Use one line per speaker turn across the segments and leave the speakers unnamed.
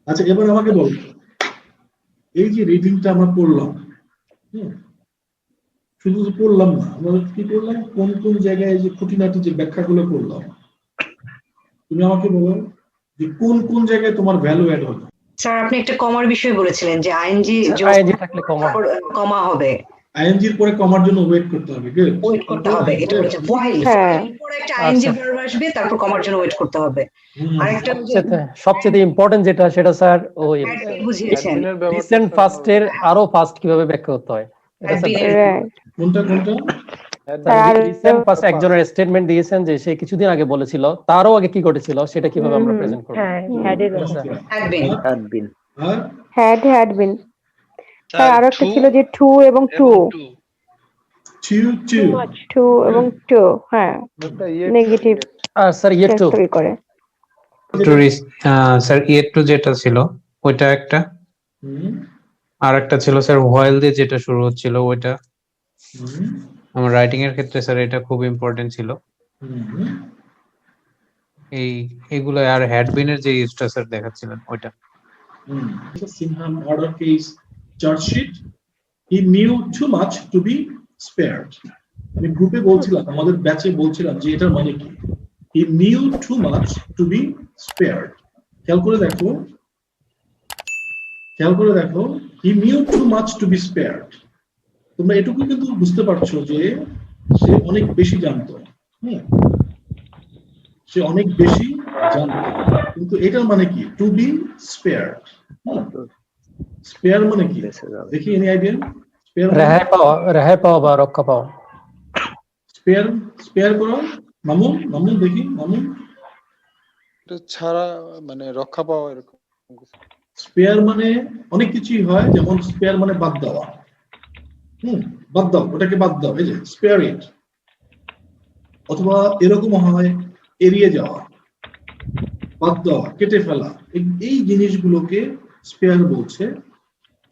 আচ্ছা এবার আমাকে বল, এই যে রিডিংটা আমরা পড়লাম, শুধু পড়লাম না, আমরা কি করলাম, কোন কোন জায়গায় যে খুঁটিনাটি যে ব্যাখ্যাগুলো করলাম, তুমি আমাকে বলো যে কোন কোন জায়গায় তোমার ভ্যালু অ্যাড হবে।
স্যার আপনি একটা কমার বিষয় বলেছিলেন যে আইএনজি
আইএনজি থাকলে কমা
কমা হবে,
আইএনজির পরে কমার জন্য ওয়েট করতে হবে,
ওয়েট করতে হবে, এটা বলছে while পরে একটা আইএনজি ভার্ব আসবে, তারপর কমার জন্য ওয়েট করতে হবে। আরেকটা
সবচেয়ে ইম্পর্টেন্ট যেটা, সেটা স্যার ওই
বুঝিয়েছেন
রিসেন্ট ফাস্টের আরো ফাস্ট কিভাবে ব্যাখ্যা করতে হয়,
কোনটা কোনটা
রিসেন্ট ফাস্ট একজনের স্টেটমেন্ট দিয়েছেন যে সে কিছুদিন আগে বলেছিল, তারও আগে কি ঘটেছিল, সেটা কিভাবে আমরা প্রেজেন্ট করব।
হ্যাড বিন স্যার, আরো একটা ছিল যে টু এবং টু এবং টু, হ্যাঁ নেগেটিভ
আর স্যার ইয়েট টু
করে
স্যার ইয়েট টু যেটা ছিল ওইটা একটা, আর একটা ছিল স্যার হোয়াইল দিয়ে যেটা শুরু হচ্ছিল ওইটা। আমার রাইটিং এর ক্ষেত্রে স্যার এটা খুব ইম্পর্টেন্ট ছিল। এইগুলো আর হ্যাড বিনের যে ইউজটা স্যার দেখাচ্ছিলেন ওইটা।
Sinha murder case charge sheet, he knew too much to be spared. আমি গ্রুপে বলছিলাম, আমাদের ব্যাচে বলছিলাম যে এটার মানে কি, he knew too much to be spared। খেয়াল করে দেখো he knew too much to be spared। তোমরা এটুকু কিন্তু বুঝতে পারছো যে সে অনেক বেশি জানতো, সে অনেক বেশি জানতো, কিন্তু এটার মানে কি, টু বি স্পেয়ার্ড। স্পেয়ার মানে কি দেখি, এনি আইডিয়া?
রেহাই পাওয়া বা রক্ষা পাওয়া।
স্পেয়ার করো মামুন দেখি, মামুন
এটা ছাড়া মানে রক্ষা পাওয়া এরকম।
স্পেয়ার মানে অনেক কিছুই হয়, যেমন স্পেয়ার মানে বাদ দেওয়া, বাদ দাও ওটাকে, বাদ দাও, এই যে স্পেয়ার ইট। অথবা এরকম হয় এড়িয়ে যাওয়া, বাদ দেওয়া, কেটে ফেলা, এই জিনিসগুলোকে স্পেয়ার বলছে।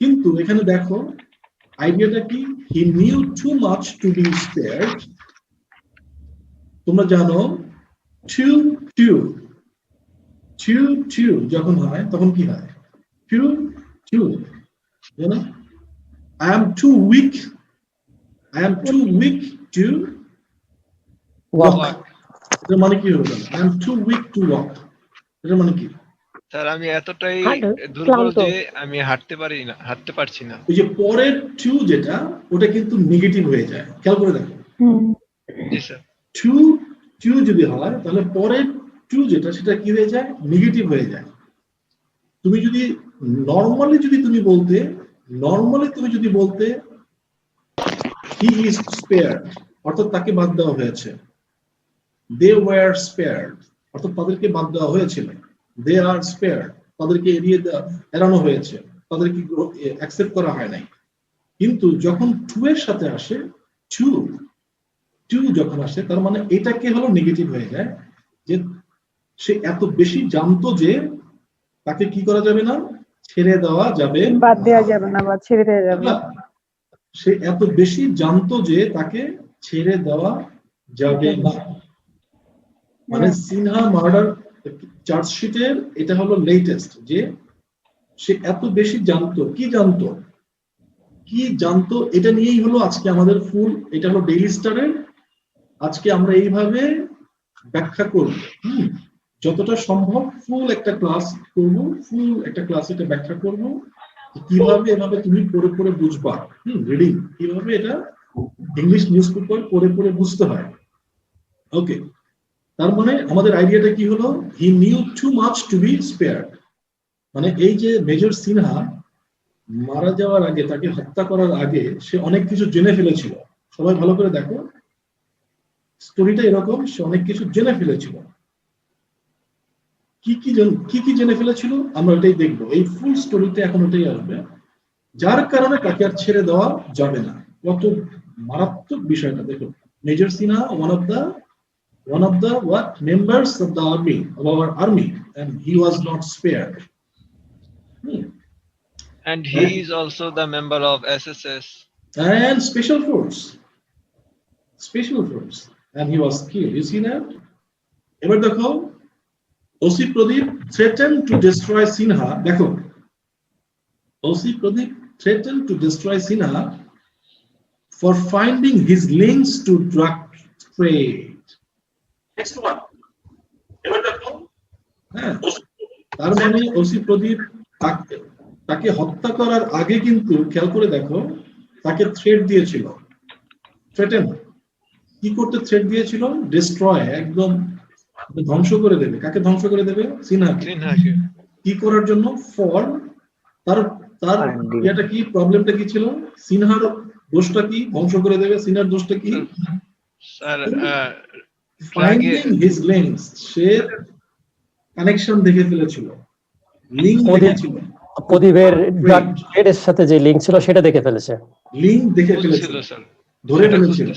কিন্তু এখানে দেখো আইডিয়াটা কি, he knew too much to be spared. তোমরা জানো টু যখন হয় তখন কি হয়, টু জানো, I am too weak to walk। এটার মানে কি হবে, I am too weak to walk, এটার মানে কি?
স্যার আমি এতটাই দুর্বল যে আমি হাঁটতে পারছি না।
ওই যে পরের টু যেটা, ওটা কিন্তু নেগেটিভ হয়ে যায়, খেয়াল করে দেখো।
জি স্যার,
টু যদি হয় তাহলে পরের টু যেটা, সেটা কি হয়ে যায়, নেগেটিভ হয়ে যায়। তুমি যদি নরমালি তুমি যদি বলতে he is spared, অর্থাৎ তাকে বাদ দেওয়া হয়েছে, they were spared, অর্থাৎ তাদেরকে বাদ দেওয়া হয়েছিল, they are spared, তাদেরকে এড়ানো হয়েছে, তাদেরকে অ্যাকসেপ্ট করা হয় নাই। কিন্তু যখন টু এর সাথে আসে, টু যখন আসে, তার মানে এটাকে হলো নেগেটিভ হয়ে যায়, যে সে এত বেশি জানতো যে তাকে কি করা যাবে না, ছেড়ে দেওয়া যাবে,
বাদ দেওয়া যাবে না বা ছেড়ে দেওয়া যাবে না।
সে এত বেশি জানতো যে তাকে ছেড়ে দেওয়া যাবে না। মানে সিনহা মার্ডার চার্জশিটের এটা হলো লেটেস্ট, যে সে এত বেশি জানতো, কি জানতো, এটা নিয়েই হলো আজকে আমাদের ফুল, এটা হলো ডেইলি স্টারের। আজকে আমরা এইভাবে ব্যাখ্যা করব, যতটা সম্ভব ফুল একটা ক্লাস করব, এটা ব্যাখ্যা করব, কিভাবে এভাবে তুমি পড়ে বুঝবা, রিডিং কিভাবে এটা ইংলিশ নিউজ পেপার পড়ে বুঝতে হয়। ওকে, তার মানে আমাদের আইডিয়াটা কি হলো, he knew too much to be spared. মানে এই যে মেজর সিনহা মারা যাওয়ার আগে, তাকে হত্যা করার আগে সে অনেক কিছু জেনে ফেলেছিল। সবাই ভালো করে দেখো, স্টোরিটা এরকম, সে অনেক কিছু জেনে ফেলেছিল। কি জেনে ফেলেছিল আমরা ওটাই দেখবো, এই ফুল স্টোরিতে এখন ওটাই আসবে, যার কারণে তাকে আর ছেড়ে দেওয়া যাবে না। কত মারাত্মক বিষয়টা দেখো। Major Sinha one of the what members of the army, of our army, and he was not spared.
And he is also the member of SSS
and special force, and he was killed. You see that? এবার দেখো, OC Pradeep threatened to destroy Sinha, দেখো OC Pradeep threatened to destroy Sinha for finding his links to drug trade. Next one. এবার দেখো, হ্যাঁ, তার মানে OC প্রদীপ তাকে হত্যা করার আগে কিন্তু খেয়াল করে দেখো তাকে থ্রেট দিয়েছিল। থ্রেটেন কি করতে থ্রেট দিয়েছিল? ডিস্ট্রয়, একদম ধ্বংস করে দেবে। কাকে ধ্বংস করে দেবে? সিনহাকে। কি করার জন্য? ফর তার তার এটা কি, প্রবলেমটা কি ছিল? সিনহার দোষটা কি? ধ্বংস করে দেবে। সিনহার দোষটা কি?
স্যার
ফাইন্ডিং হিজ লিংকস, সে কানেকশন দেখে ফেলেছিল, লিংক দেখেছিল,
প্রদীপের ড্রাগ ট্রেডের সাথে যে লিংক ছিল সেটা দেখে ফেলেছে,
লিংক দেখে ফেলেছিল, ধরে ফেলেছিল।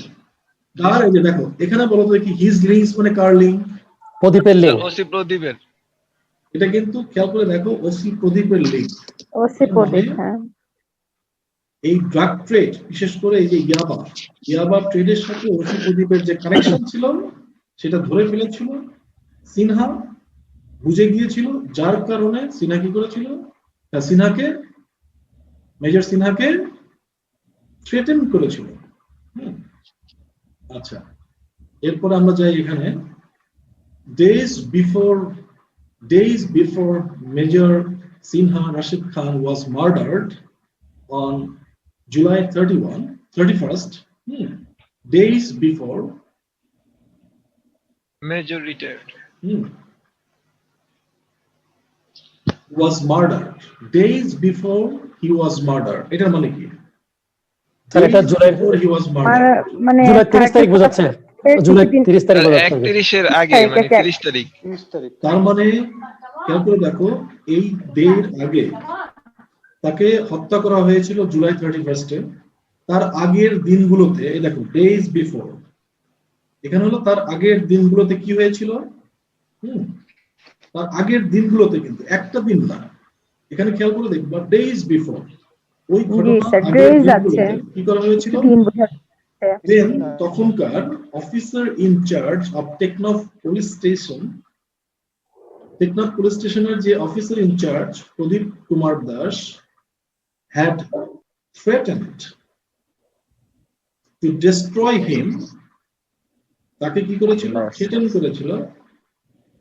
কার? এই যে দেখো এখানে বলো তো কি হিজ লিংকস মানে কার লিংক?
প্রদীপের লিংক।
ওসি প্রদীপের,
এটা কিন্তু খেয়াল করে দেখো ওসি প্রদীপের লিংক।
ওসি প্রদীপ, হ্যাঁ।
এই ড্রাগ ট্রেড, বিশেষ করে এই যে ইয়াবা ট্রেডের সাথে ওসি প্রদীপের যে কানেকশন ছিল সেটা ধরে ফেলেছিল সিনহা, বুঝে গিয়েছিল, যার কারণে সিনহা কি করেছিল? সিনহাকে, মেজর সিনহাকে থ্রেটেন করেছিল। আচ্ছা, এরপর আমরা যাই এখানে, days before Major Sinha Rashid Khan was murdered on July 31st, days before
Major retired,
was murdered, days before he was murdered, এটার মানে কি?
এটা জুলাই,
he was murdered,
মানে
জুলাই 30 তারিখ বোঝাচ্ছে, জুলাই 30 তারিখ বোঝাচ্ছে,
31 এর আগে মানে 30 তারিখ।
তার মানে খেয়াল করে দেখো এই ডের আগে তাকে হত্যা করা হয়েছিল জুলাই 31 তার আগের দিনগুলোতে, এই দেখো ডেজ বিফোর, এখানে হলো তার আগের দিনগুলোতে কি হয়েছিল? তার আগের দিনগুলোতে, কিন্তু একটা দিন না, এখানে খেয়াল করে দেখবা ডেজ বিফোর ওই ঘটনা কি করা হয়েছিল? দেন তখনকার officer in charge of Teknaf police স্টেশনের যে officer in charge Pradip Kumar Das had threatened to destroy him, তাকে কি করেছিল? থ্রেটেন করেছিল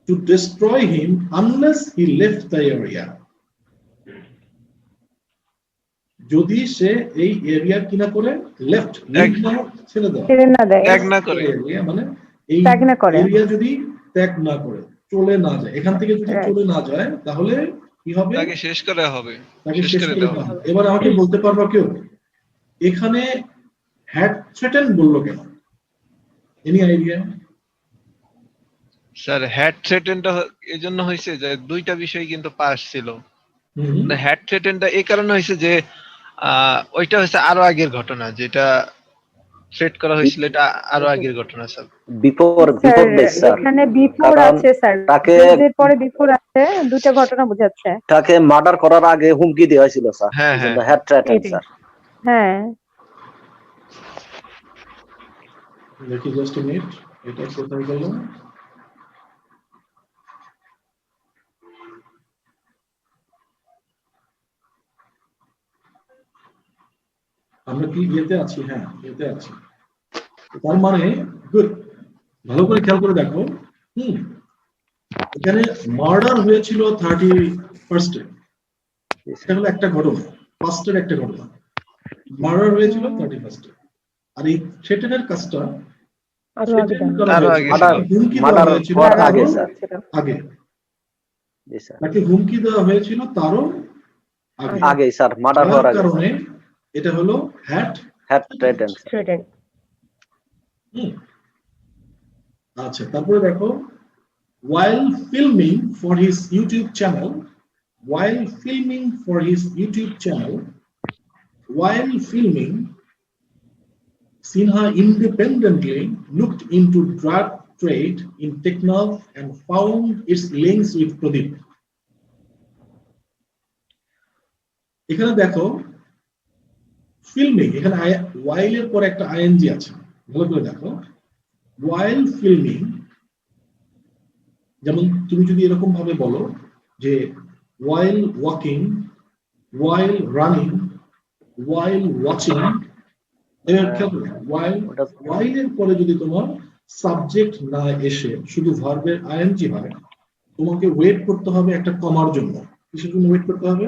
to destroy him unless he left the area, যদি সে এই এরিয়া কিনা করে লেফট, ছেড়ে দাও,
ত্যাগ না করে,
মানে এই এরিয়া যদি ত্যাগ না করে, চলে না যায়, এখান থেকে যদি চলে না যায় তাহলে কি হবে?
তাকে শেষ করা হবে,
তাকে শেষ করে দেওয়া হবে। এবার আমাকে বলতে পারবা কেউ এখানে হ্যাড থ্রেটেন বললো কেন? Any idea?
স্যার হ্যাড থ্রেটেনটা এই জন্য হয়েছে যে দুইটা বিষয় কিন্তু পাস ছিল। হ্যাড থ্রেটেনটা এই কারণে হয়েছে যে ওইটা হচ্ছে আরো আগের ঘটনা, যেটা থ্রেট করা হয়েছিল এটা আরো আগের ঘটনা স্যার।
বিফোর স্যার,
এখানে বিফোর আছে স্যার, তাকে এর পরে বিফোর আছে, দুটো ঘটনা বোঝাচ্ছে।
তাকে মার্ডার করার আগে হুমকি দেওয়া হয়েছিল স্যার,
হ্যাঁ হ্যাঁ,
হ্যাড থ্রেটেন স্যার।
হ্যাঁ,
দেখি জাস্ট মিনিট, এটা কোথায় গেল? আমরা কি ইয়েতে আছি? হ্যাঁ, ইয়েতে আছি। তার মানে গুড, ভালো করে খেয়াল করে দেখো। এখানে মার্ডার হয়েছিল 31 এটা হলো একটা ঘটনা, ফার্স্টের একটা ঘটনা, মার্ডার হয়েছিল 31 আর এই থ্রেটেনের কাজটা আগে, তাকে হুমকি দেওয়া হয়েছিল তারও
আগে স্যার, মার্ডার হওয়ার আগে,
কারণে এটা হলো হ্যাড
থ্রেটেন।
আচ্ছা, তারপরে দেখো while filming for his YouTube channel, Sinha independently looked into drug trade in Teknaf and found its links with Pradeep. এখানে দেখো ফিল্মিং, এখানে while এর পর একটা ing আছে, ভালো করে দেখো। While filming যেমন তুমি যদি এরকম ভাবে বলো যে while walking, while running, while watching, এবার খেয়াল করো, while এর পরে যদি তোমার সাবজেক্ট না এসে শুধু ভার্বের আইএনজি হয়, তোমাকে ওয়েট করতে হবে একটা কমার জন্য। কিসের জন্য ওয়েট করতে হবে?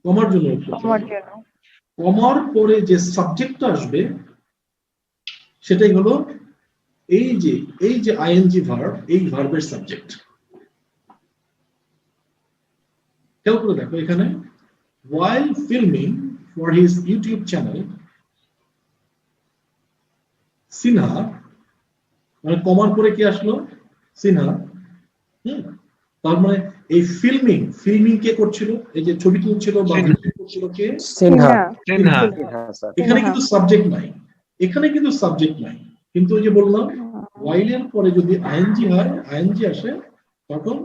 কমার জন্য wait করতে হবে। কমার পরে যে সাবজেক্টটা আসবে সেটাই হলো এই যে আইএনজি ভার্ব, এই ভার্বের সাবজেক্ট। খেয়াল করে দেখো এখানে while filming for his YouTube channel, Sinha, মানে কমার পরে কি আসলো? সিনহা। তার মানে এই ফিল্মিং কে করছিল? এই যে ছবি তুলছিল বা ভিডিও করছিল কে?
সিনহা।
সিনহা।
এখানে কিন্তু সাবজেক্ট নাই, কিন্তু ওই যে বললাম while এর পরে যদি আইএনজি হয়, আইএনজি আসে, তখন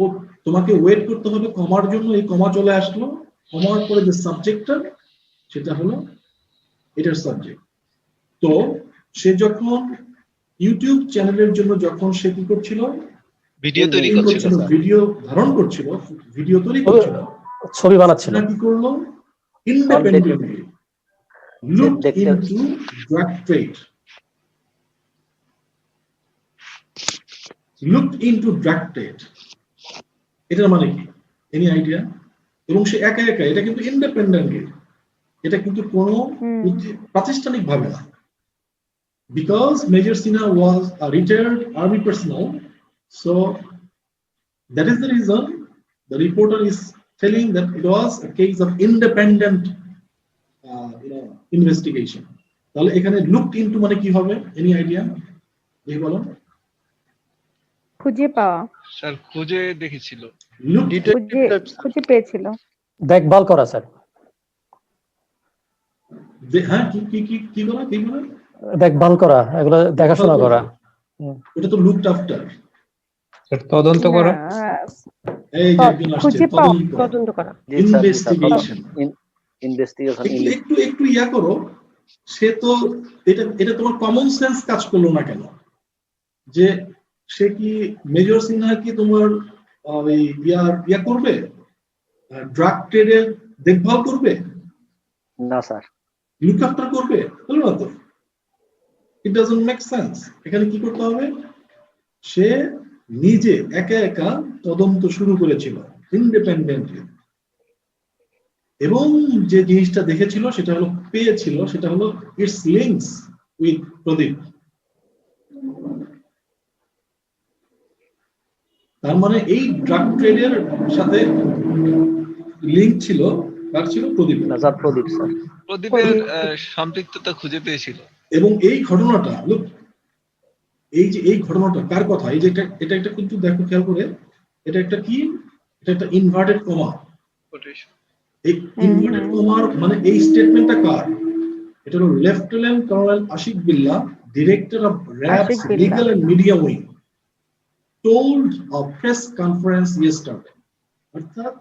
ও তোমাকে ওয়েট করতে হবে কমার জন্য। এই কমা চলে আসলো, কমার পরে যে সাবজেক্টটা সেটা হলো এটার সাবজেক্ট। তো সে যখন ইউটিউব চ্যানেলের জন্য যখন সে কি করছিল?
ভিডিও তৈরি করছিল,
ভিডিও ধারণ করছিল, ভিডিও তৈরি করছিল,
ছবি বানাচ্ছিল।
কি করলো? Independently looked into drug trade. Looked into drug trade. এটার মানে কি? Any idea? এবং সে একা একা, এটা কিন্তু ইন্ডিপেন্ডেন্টলি, এটা কিন্তু কোনো প্রাতিষ্ঠানিক ভাবে না। Because Major Sinha was a retired army personnel, so that is the reason the reporter is telling that it was a case of independent investigation. তাহলে এখানে looked into মানে কি হবে? Any idea? দেখি বলো।
খুঁজে পাওয়া,
স্যার খুঁজে দেখেছিল,
খুঁজে পেয়েছিল।
দেখভাল করা স্যার।
হ্যাঁ, কি বলা?
দেখভাল করা, এগুলো দেখাশোনা করা।
এটা তো looked after।
তদন্ত করা।
এই যে একজন আসছে,
তদন্ত করা,
ইনভেস্টিগেশন।
ইনভেস্টিগেশন।
একটু ইয়া করো, সে তো এটা তোমার কমন সেন্স কাজ করলো না কেন? যে সে কি মেজর সিনহা কি তোমার ইয়া করবে, ড্রাগ ট্রেডের দেখভাল করবে?
না স্যার।
লুক আফটার করবে? বলো না তো, ইট ডাজন্ট মেক সেন্স। এখানে কি করতে হবে? সে নিজে একা একা তদন্ত শুরু করেছিল ইন্ডিপেন্ডেন্টলি, এবং যে জিনিসটা দেখেছিল সেটা হলো, পেয়েছিল সেটা হলো ইটস লিঙ্কস উইথ প্রদীপ। তার মানে এই ড্রাগ ট্রেডের সাথে লিঙ্ক ছিল, কার ছিল? প্রদীপ।
না স্যার, প্রদীপ স্যার।
প্রদীপের সম্পৃক্ততা খুঁজে পেয়েছিল।
এবং এই ঘটনাটা, এই ঘটনাটা কার কথা? এই যে এটা একটা কিন্তু দেখো খেয়াল করে, এটা একটা কি? এটা একটা ইনভার্টেড কমা। এই ইনভার্টেড কমার মানে এই স্টেটমেন্টটা কার? এটা হলো lieutenant colonel Ashiq Billah, director of RAB's legal and media wing, told a press conference yesterday. অর্থাৎ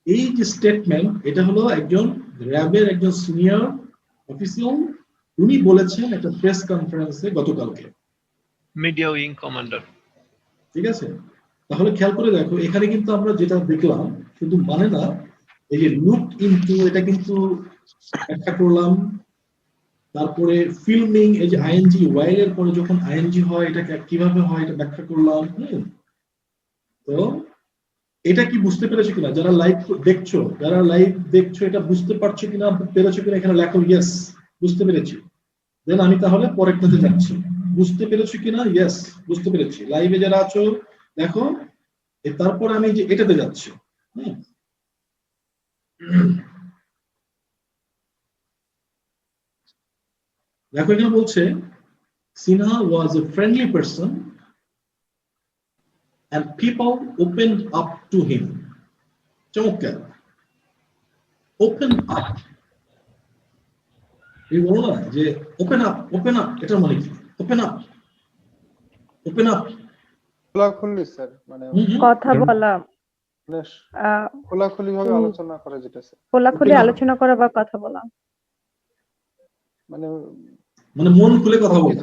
এই যে স্টেটমেন্ট, এটা হলো একজন র‍্যাবের একজন সিনিয়র অফিসিয়াল, উনি বলেছেন একটা প্রেস কনফারেন্সে গতকালকে।
Media wing commander.
ঠিক আছে, তাহলে খেয়াল করে দেখো এখানে কিন্তু আমরা যেটা দেখলাম শুধু মানে না, এই যে লুক ইনটু, এটা কিন্তু ব্যাখ্যা করলাম। তারপরে ফিল্মিং, এই যে আইএনজি, ওয়াইল এর পরে যখন আইএনজি হয় এটা কিভাবে হয় এটা ব্যাখ্যা করলাম। তো এটা কি বুঝতে পেরেছো কিনা? যারা লাইভ দেখছো, এটা বুঝতে পারছো কিনা, পেরেছো কিনা? এখানে লেখো ইয়েস, বুঝতে পেরেছি। দেন আমি তাহলে পরেরটাতে যাচ্ছি। বুঝতে পেরেছো কিনা? ইয়েস, বুঝতে পেরেছি। লাইভে যারা আছো দেখো, তারপর আমি যে এটাতে যাচ্ছি। দেখো এখানে বলছে Sinha was a friendly person and people opened up to him. চমৎকার, ওপেন আপ। এই বলো না যে ওপেন আপ, এটার মানে কি? ওপেন আপ
খোলাখুলি স্যার, মানে
কথা বলা,
খোলাখুলি ভাবে আলোচনা করা, যেটা
খোলাখুলি আলোচনা করা বা কথা বলা,
মানে
মানে মন খুলে কথা বলা,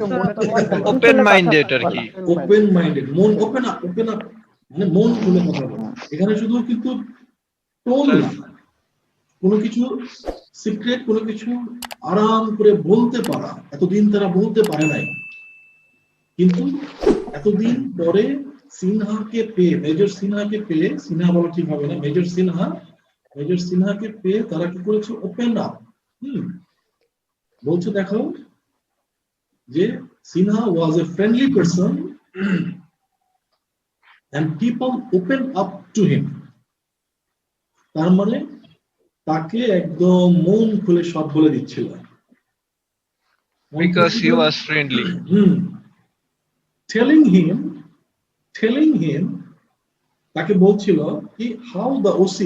ওপেন মাইন্ডেড আর কি।
ওপেন মাইন্ডেড, মন ওপেন আপ মানে মন খুলে কথা বলা। এখানে শুধু কিন্তু টোন না, কোনো কিছু সিক্রেট, কোনো কিছু আরাম করে বলতে পারা, এতদিন তারা বলতে পারে নাই, কিন্তু এতদিন পরে সিনহাকে পেয়ে, মেজর সিনহাকে পেয়ে, সিনহা বলা ঠিক হবে না, মেজর সিনহাকে পেয়ে তারা কি করেছে, ওপেন আপ। বলছে দেখো যে Sinha was a friendly person and people opened up to him, তার মানে তাকে একদম মন খুলে সব বলে দিচ্ছিল,
Because he was friendly.
telling him তাকে বলছিল কি how the OC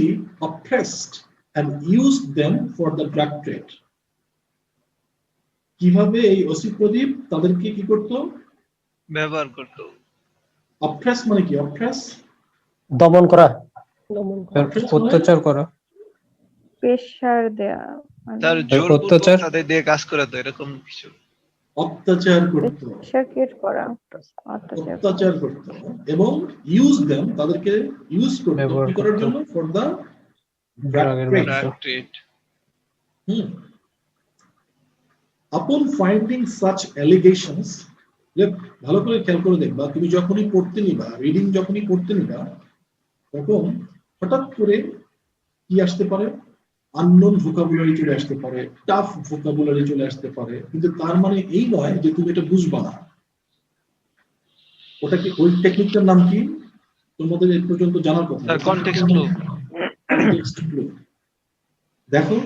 oppressed and used them for the drug trade, কিভাবে এই ওসি প্রদীপ তাদেরকে কি করত,
ব্যবহার করতো।
অপ্রেস মানে কি, অপ্রেস
দমন করা,
অত্যাচার করা,
প্রেসার দেয়া,
তার জোর
অত্যাচার,
তাদের দিয়ে কাজ করাতো, এরকম কিছু।
অত্যাচার করত,
প্রেসার করা,
অত্যাচার করত, এবং ইউজ দেম তাদেরকে ইউজ করত কি করার জন্য, for the drug
trade.
upon finding such allegations, ভালো করে খেয়াল করে দেখবা, তুমি যখনই পড়তে নিবা, রিডিং যখনই পড়তে নিবা, তখন হঠাৎ করে কি আসতে পারে, আননোন ভোকাবুলারি চলে আসতে পারে, টাফ ভোকাবুলারি চলে আসতে পারে, কিন্তু তার মানে এই নয় যে তুমি এটা বুঝবা না। ওটা কি, ওই টেকনিকটার নাম কি তোমাদের এই পর্যন্ত জানার কথা,
কনটেক্সট ক্লু।
দেখো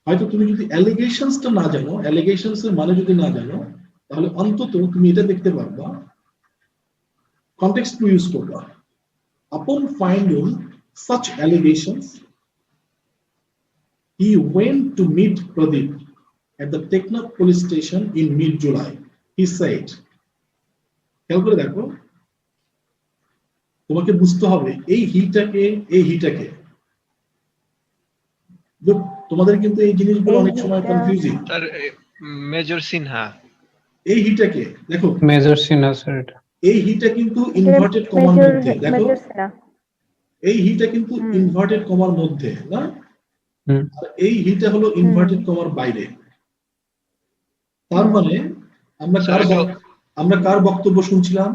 হয়তো তুমি যদি অ্যালিগেশনসটা না জানো, অ্যালিগেশনস এর মানে যদি না জানো, তাহলে অন্তত তুমি এটা দেখতে পারবা, কনটেক্সট ক্লু ইউজ করবা। upon finding such allegations, he went to meet Pradeep at the Teknaf police station in mid-July. He said, খেয়াল করে দেখো, তোমাকে বুঝতে হবে এই হিটাকে, তোমাদের কিন্তু এই জিনিসগুলো অনেক সময় কনফিউজিং।
তার মেজর সিনহা,
এই হিটাকে দেখো,
মেজর সিনহা স্যার, এটা
এই হিটা কিন্তু ইনভার্টেড কমার মধ্যে, দেখো এই হিটা কিন্তু ইনভার্টেড কমার মধ্যে না, আর এই হিটা হলো ইনভার্টেড কমার বাইরে। তার মানে আমরা কার বক্তব্য শুনছিলাম,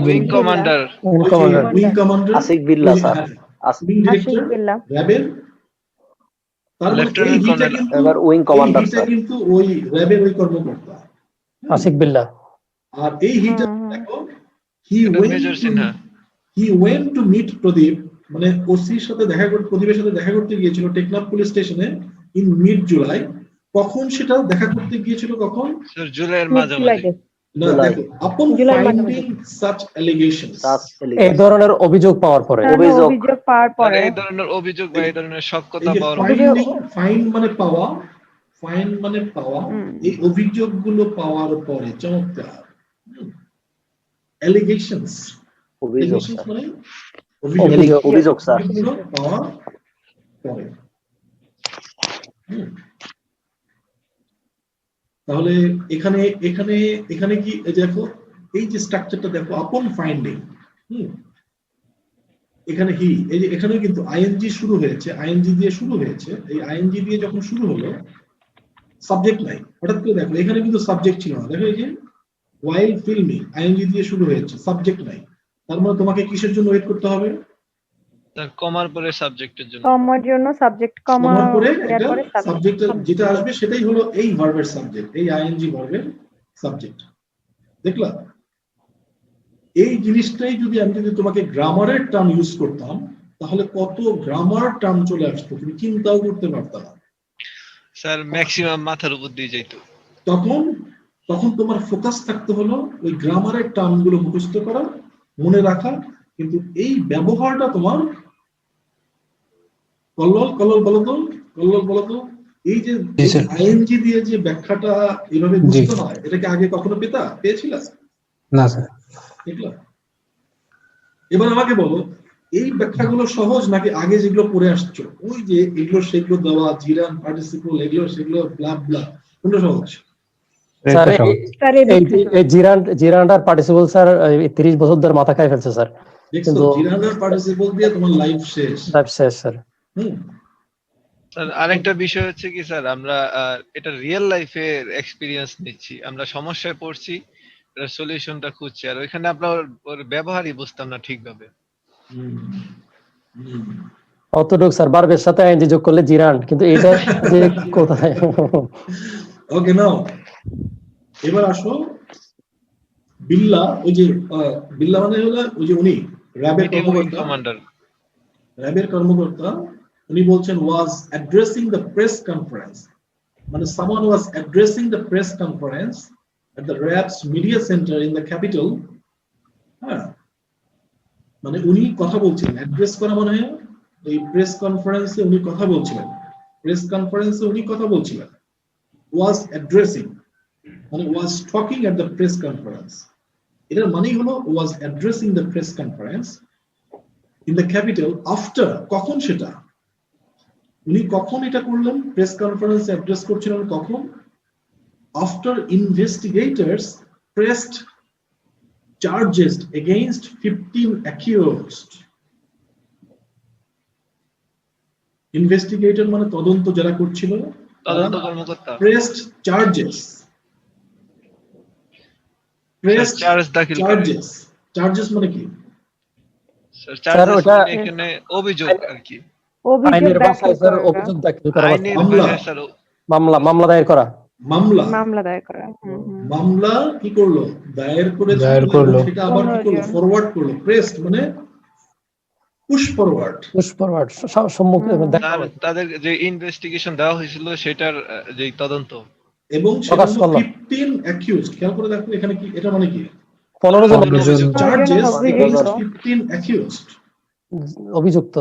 উইং কমান্ডার
আসিক বিল্লাহ স্যার,
উইং ডিরেক্টর র্যাবের। তার মানে এই হিটা কিন্তু
এবার উইং কমান্ডার স্যার,
কিন্তু ওই র্যাবের ওই কর্মকর্তা
আশিক বিল্লাহ।
আর এই হিটা দেখো,
major Sinha,
he went to meet প্রদীপ, মানে ওসির সাথে দেখা করতে, প্রদীপের সাথে দেখা করতে গিয়েছিল টেকনাফ পুলিশ স্টেশনে ইন মিড জুলাই। কখন সেটা দেখা করতে গিয়েছিল, কখন,
জুলাইয়ের মাঝামাঝি।
না দেখো, upon finding such allegations,
এই ধরনের অভিযোগ পাওয়ার পরে,
অভিযোগ পাওয়ার পরে,
এই ধরনের অভিযোগ বা এই ধরনের সত্যতা পাওয়ার
ফাইন্ড মানে পাওয়া, এই অভিযোগগুলো পাওয়ার পরে, চমৎকার, allegations মানে
অভিযোগ স্যার,
পাওয়ার পরে। তাহলে এখানে কি দেখো, এই যে স্ট্রাকচারটা দেখো, আপন ফাইন্ডিং, এখানে হি, এই যে এখানে কিন্তু আইএনজি শুরু হয়েছে, আইএনজি দিয়ে শুরু হয়েছে, এই আইএনজি দিয়ে যখন শুরু হলো, সাবজেক্ট নাই, হঠাৎ করে দেখো এখানে কিন্তু সাবজেক্ট ছিল না, দেখো এই যে ওয়াইল ফিল্মিং, আইএনজি দিয়ে শুরু হয়েছে, সাবজেক্ট নাই, তার মানে তোমাকে কিসের জন্য ওয়েট করতে হবে,
তার কমার পরে সাবজেক্টের জন্য,
কমার জন্য সাবজেক্ট, কমার
পরে এটা সাবজেক্ট যেটা আসবে সেটাই হলো এই ভার্বের সাবজেক্ট, এই আইএনজি ভার্বের সাবজেক্ট। দেখলা, এই জিনিসটাই যদি তোমাকে গ্রামারের টার্ম ইউজ করতাম, তাহলে কত গ্রামার টার্ম চলে আসতো, তুমি চিন্তাও করতে পারতা না
স্যার, ম্যাক্সিমাম মাথার উপর দিয়ে যাইতো।
তখন তোমার ফোকাস থাকতে হলো ওই গ্রামারের টার্ম গুলো মুখস্থ করা, মনে রাখা, কিন্তু এই ব্যবহারটা তোমার কল্লোল বলতো, এই যে আইএনজি দিয়ে যে ব্যাখ্যাটা এইভাবে বুঝতে হয়, এটাকে আগে কখনো পেয়েছিল
না স্যার?
দেখলা, এবার আমাকে বলো, এই ব্যাখ্যাগুলো সহজ নাকি আগে যেগুলো পড়ে আসছো, ওই যে এগুলো সেগুলো দেওয়া, জিরান পার্টিসিপল, এগুলো সেগুলো ব্লা ব্লা, কোনটা সহজ?
স্যার
এটা সহজ।
স্যার
এই জিরান্ড আর পার্টিসিপল স্যার 30 বছর ধরে মাথা খাই ফেলছে স্যার,
দেখছো
কিন্তু
জিরান্ডার পার্টিসিপল দিয়ে তোমার লাইফ শেষ।
লাইফ শেষ স্যার।
হুম
স্যার আরেকটা বিষয় হচ্ছে কি স্যার, আমরা এটা রিয়েল লাইফের এক্সপিরিয়েন্স নিচ্ছি, আমরা সমস্যায় পড়ছি, এটার সলিউশনটা খুঁজছি, আর ওইখানে আমরা ওর ব্যবহারই বুঝতাম না ঠিকভাবে।
হুম হুম
অতটুক স্যার, বারবের সাথে আইএনজি যোগ করলে জিরান্ড, কিন্তু এটা যে কোথায়।
ওকে নাও এবার আসো বিল্লা, ওই যে বিল্লা মানে হলো ওই যে উনি র্যাবের
মিডিয়াম উইং
কর্মকর্তা,
কমান্ডার।
র্যাবের কর্মকর্তা উনি বলছেন was addressing the press conference, মানে someone was addressing the press conference at the RAB's media centre in the capital. হ্যাঁ, মানে উনি কথা বলছিলেন, অ্যাড্রেস করা মানে এই প্রেস কনফারেন্সে উনি কথা বলছিলেন, প্রেস কনফারেন্সে উনি কথা বলছিলেন, ওয়াজ অ্যাড্রেসিং মানে was talking at the press conference, এটার মানেই হলো was addressing the press conference in the capital after, কখন সেটা উনি কখন এটা করলেন, প্রেস কনফারেন্স অ্যাড্রেস করছিলেন কখন, after investigators pressed charges against 15 accused। Investigator মানে তদন্ত যারা করছিল,
তদন্ত কর্মকর্তা
প্রেসড চার্জেস, প্রেসড
চার্জ দাখিল করে।
চার্জেস, চার্জেস মানে কি
স্যার
স্যার
চার্জেস
ওটা
মানে এখানে অভিযোগ আর কি,
অভিযোগ
আইনের
দাখিল
ভাষায় স্যার
করা,
অভিযোগ দাখিল করা,
আইনের
মামলা।
ভাষায় স্যার
মামলা দায়ের করা।
মামলা,
মামলা দায়ের করা। হুম হুম।
মামলা কি করলো, দায়ের করেছে,
দায়ের করলো।
সেটা আবার কি করলো, ফরওয়ার্ড করলো, প্রেসড মানে পুশ ফরওয়ার্ড,
পুষ্পরওয়ার্ড সম্মুখে দেখা
তার তাদের যে ইনভেস্টিগেশন দেওয়া হয়েছিল সেটার যে তদন্ত,
এবং সেটা
প্রকাশ
হলো
করলো।
15 accused। খেয়াল করে দেখো এখানে কি, এটা মানে কি
15 জন
চার্জেস
হবে,
এগেইনস্ট
এই তো।
15 accused।
অভিযুক্ত,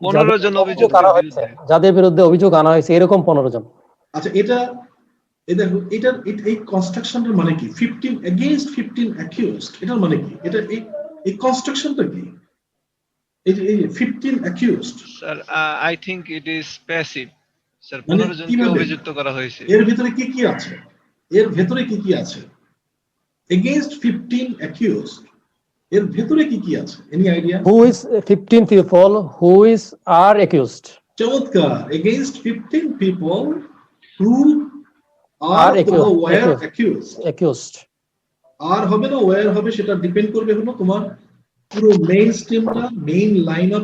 15 জন অভিযোগ
আনা হয়েছে, যাদের বিরুদ্ধে অভিযোগ আনা হয়েছে এরকম 15 জন।
আচ্ছা এটা এই দেখো এটার এই কনস্ট্রাকশনটার মানে কি, 15 against 15 accused, এটার মানে কি, এটা এই কনস্ট্রাকশনটা কি, এই 15 accused
sir I think it is passive. Sir
মানে
15 জনকে
কিভাবে?
অভিযুক্ত করা হয়েছে।
এর ভিতরে কি কি আছে, এর ভেতরে কি কি আছে, against 15 accused এর ভেতরে কি কি আছে, any idea?
Who is 15 people who are accused?
চমৎকার, against 15 people who are accused। আর হবে না ওয়্যার হবে, সেটা ডিপেন্ড করবে হলো তোমার পুরো মেইন স্ট্রিমটা, মেইন লাইন অফ